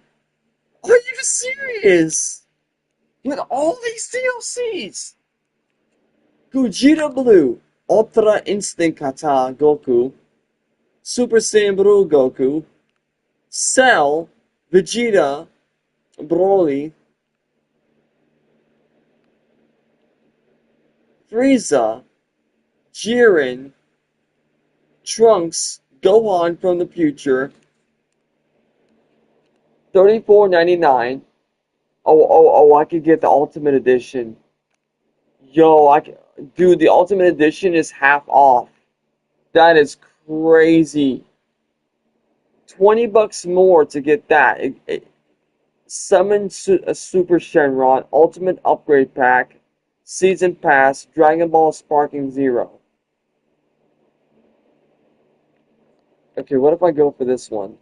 Are you serious? With all these DLCs? Gogeta Blue, Ultra Instinct Kata Goku, Super Saiyan Blue Goku, Cell, Vegeta, Broly, Frieza, Jiren, Trunks, Gohan from the future, $34.99. Oh, I could get the Ultimate Edition. Yo, dude, the Ultimate Edition is half off. That is crazy. $20 more to get that. Summon a Super Shenron, Ultimate Upgrade Pack, Season Pass, Dragon Ball Sparking Zero. Okay, what if I go for this one?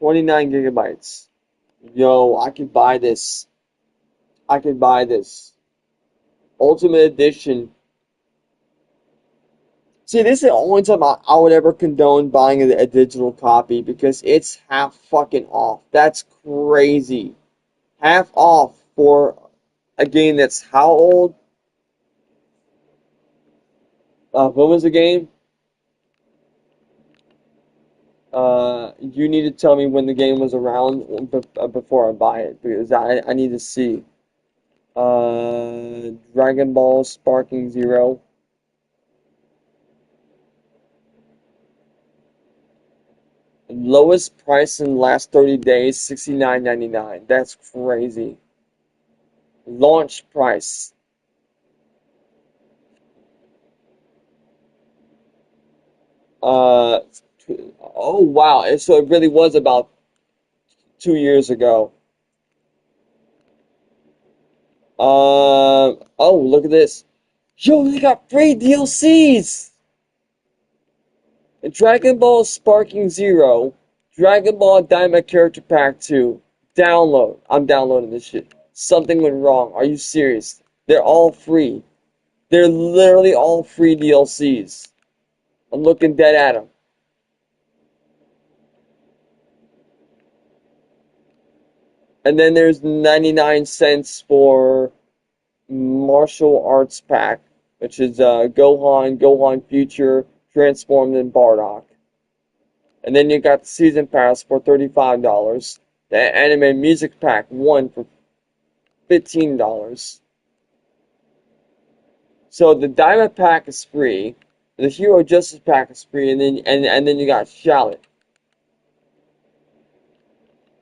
$29 gigabytes. Yo, I could buy this. I could buy this. Ultimate Edition. See, this is the only time I would ever condone buying a digital copy because it's half fucking off. That's crazy. Half off for a game that's how old? What was the game? You need to tell me when the game was around before I buy it because I need to see. Dragon Ball Sparking Zero. Lowest price in the last 30 days, $69.99. That's crazy. Launch price. Uh, oh wow. So it really was about 2 years ago. Oh, look at this. Yo, they got free DLCs! Dragon Ball Sparking Zero, Dragon Ball Diamond Character Pack 2. Download. I'm downloading this shit. Something went wrong. Are you serious? They're all free. They're literally all free DLCs. I'm looking dead at them. And then there's 99 cents for Martial Arts Pack, which is Gohan, Gohan Future, Transformed, and Bardock. And then you got the Season Pass for $35. The Anime Music Pack 1 for $15. So the Diamond Pack is free, the Hero Justice Pack is free, and then you got Shallot.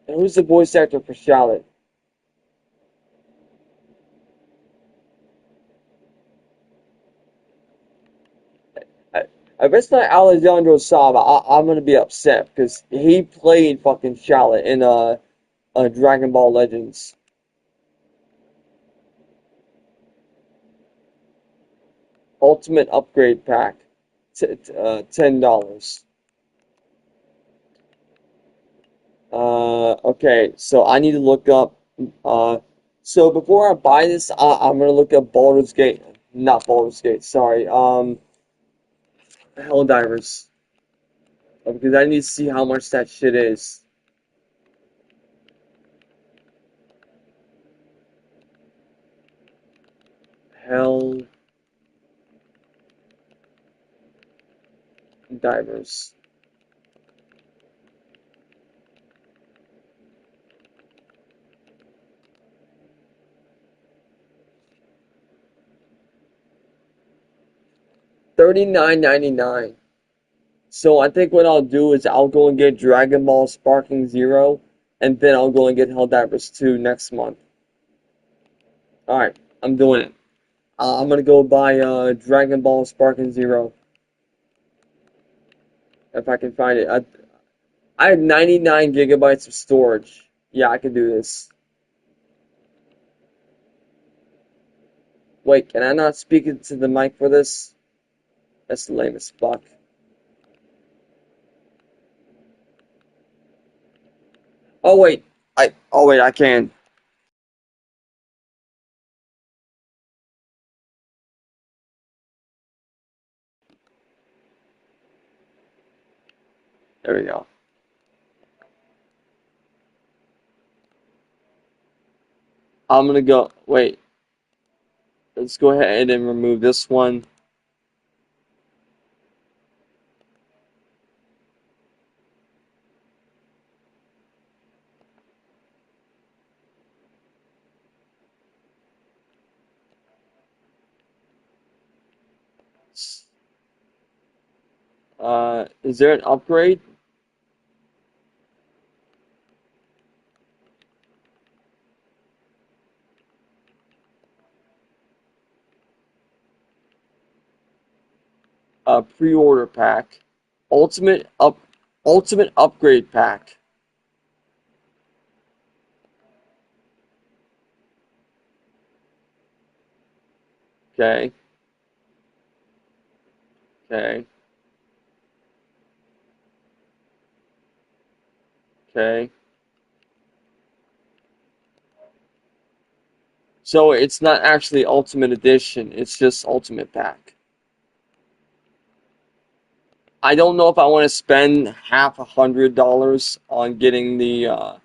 And who's the voice actor for Shallot? If it's not Alejandro Saba, I'm gonna be upset because he played fucking Shallot in Dragon Ball Legends. Ultimate Upgrade Pack, $10. Okay, so I need to look up. So before I buy this, I'm gonna look up Baldur's Gate, not Baldur's Gate. Sorry, Helldivers, because I need to see how much that shit is. Helldivers. $39.99. So I think what I'll do is I'll go and get Dragon Ball Sparking Zero, and then I'll go and get Helldivers 2 next month. Alright, I'm doing it. I'm gonna go buy Dragon Ball Sparking Zero. If I can find it. I have 99 gigabytes of storage. Yeah, I can do this. Wait, can I not speak into the mic for this? That's lame as fuck. Oh wait, I can. There we go. I'm gonna go. Wait, let's go ahead and remove this one. Is there an upgrade? Pre-order pack, ultimate up, ultimate upgrade pack. Okay. Okay. Okay. So it's not actually Ultimate Edition, it's just Ultimate Pack. I don't know if I want to spend half $100 on getting the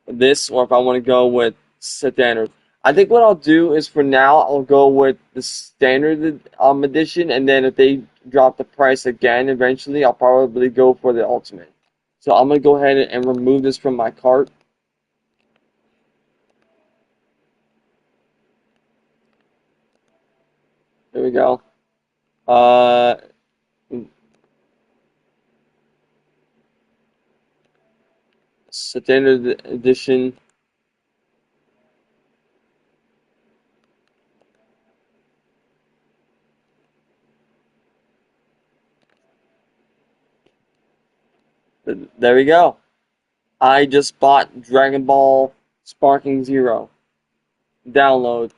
this or if I want to go with standard. I think what I'll do is for now I'll go with the standard edition, and then if they drop the price again eventually, I'll probably go for the ultimate. So I'm gonna go ahead and remove this from my cart. There we go. Uh, standard edition. There we go. I just bought Dragon Ball Sparking Zero. Download.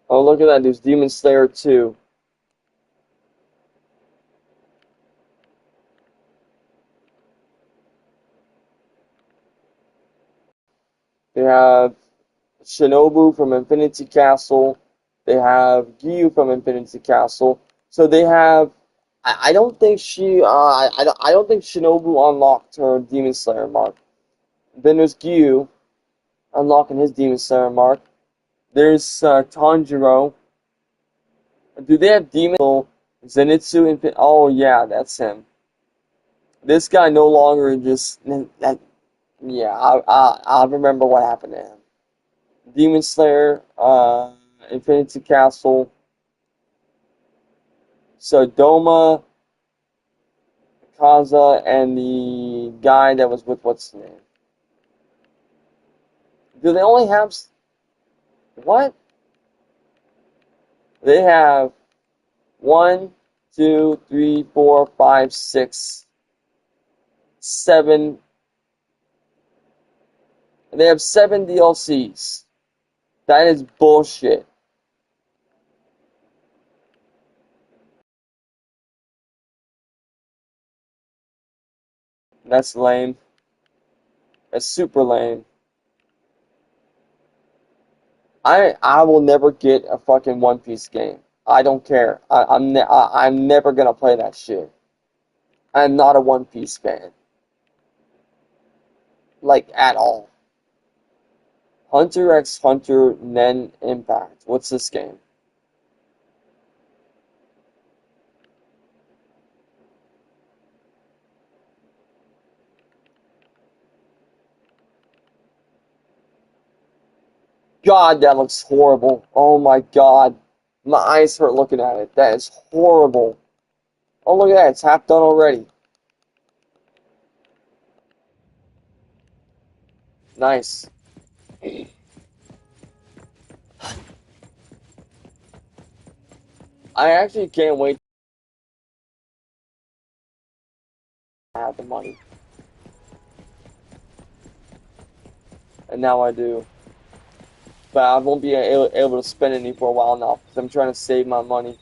Oh, look at that. There's Demon Slayer 2. They have Shinobu from Infinity Castle. They have Gyu from Infinity Castle. So they have. I don't think she. I don't think Shinobu unlocked her Demon Slayer mark. Then there's Gyu unlocking his Demon Slayer mark. There's Tanjiro. Do they have Demon Zenitsu? Oh yeah, that's him. This guy no longer just that. Yeah, I remember what happened to him. Demon Slayer, Infinity Castle, Sodoma, Kaza, and the guy that was with what's his name? Do they only have what? They have one, two, three, four, five, six, seven. They have 7 DLCs. That is bullshit. That's lame. That's super lame. I will never get a fucking One Piece game. I don't care. I'm never gonna play that shit. I'm not a One Piece fan, like at all. Hunter x Hunter Nen Impact. What's this game? God, that looks horrible. Oh my God, my eyes hurt looking at it. That is horrible. Oh look at that, it's half done already. Nice. I actually can't wait to have the money. And now I do. But I won't be able to spend any for a while now because I'm trying to save my money.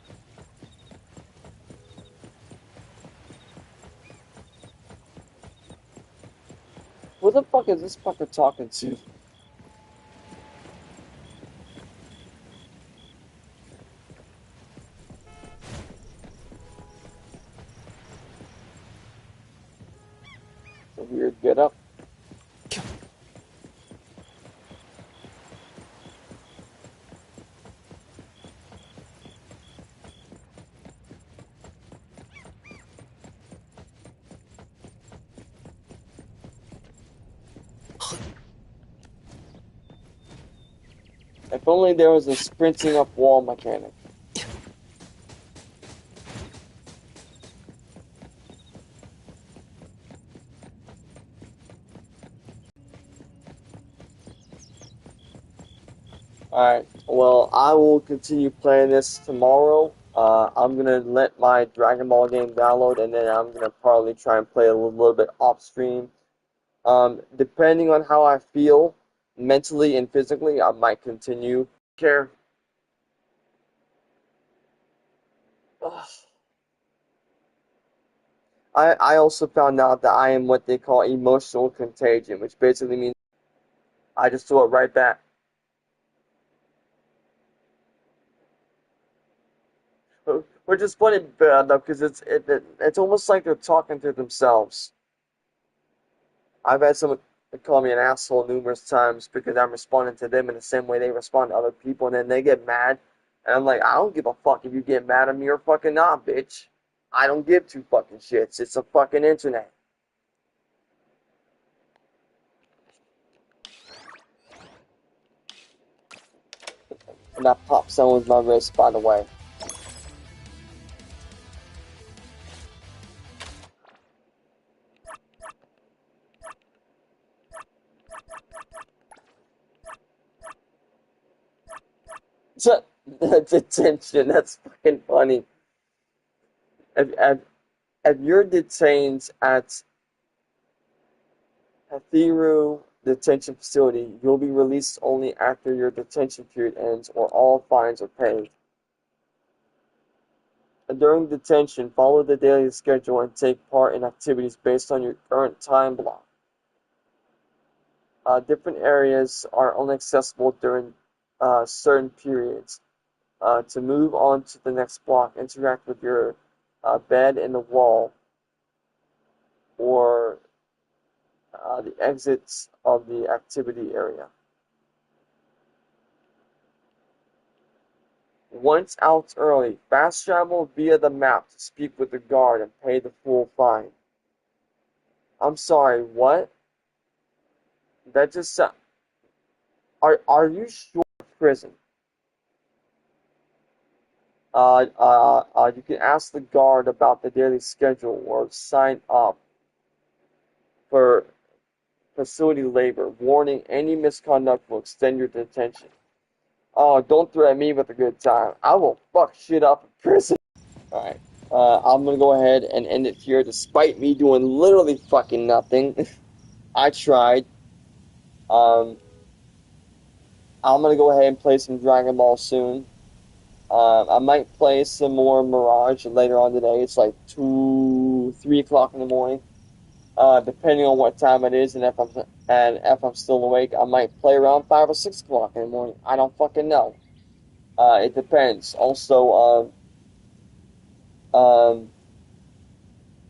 Who the fuck is this fucker talking to? A weird get up. If only there was a sprinting up wall mechanic. Alright, well, I will continue playing this tomorrow. I'm gonna let my Dragon Ball game download, and then I'm gonna probably try and play a little bit off stream. Depending on how I feel mentally and physically, I might continue. Care. Ugh. I also found out that I am what they call emotional contagion, which basically means I just throw it right back. Which is funny, though, because it's almost like they're talking to themselves. I've had someone call me an asshole numerous times because I'm responding to them in the same way they respond to other people, and then they get mad, and I'm like, I don't give a fuck if you get mad at me or fucking not, bitch. I don't give two fucking shits. It's a fucking internet. And that pop sound was my wrist, by the way. Detention, that's fucking funny. If you're detained at Hathiru detention facility, you'll be released only after your detention period ends or all fines are paid. During detention, follow the daily schedule and take part in activities based on your current time block. Different areas are only accessible during certain periods. To move on to the next block, interact with your bed in the wall or the exits of the activity area. Once out early, fast travel via the map to speak with the guard and pay the full fine. I'm sorry, what? That just are you sure prison? You can ask the guard about the daily schedule or sign up for facility labor. Warning, any misconduct will extend your detention. Oh, don't threaten me with a good time. I will fuck shit up in prison. Alright. I'm gonna go ahead and end it here despite me doing literally fucking nothing. I tried. I'm gonna go ahead and play some Dragon Ball soon. I might play some more Mirage later on today. It's like 2, 3 o'clock in the morning. Depending on what time it is and if I'm still awake, I might play around 5 or 6 o'clock in the morning. I don't fucking know. It depends. Also,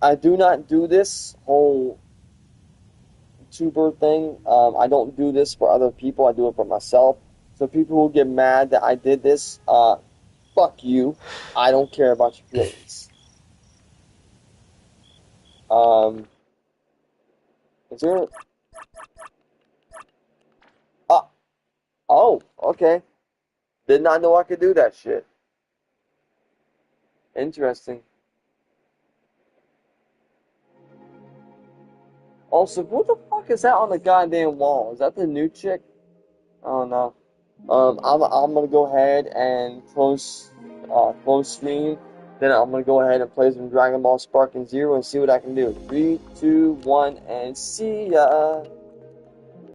I do not do this whole tuber thing. I don't do this for other people. I do it for myself. So people who get mad that I did this, fuck you. I don't care about your feelings. Is there? Oh, okay. Did not know I could do that shit. Interesting. Also, what the fuck is that on the goddamn wall? Is that the new chick? Oh no. I'm gonna go ahead and close stream. Then I'm gonna go ahead and play some Dragon Ball Sparking Zero and see what I can do. 3, 2, 1, and see ya.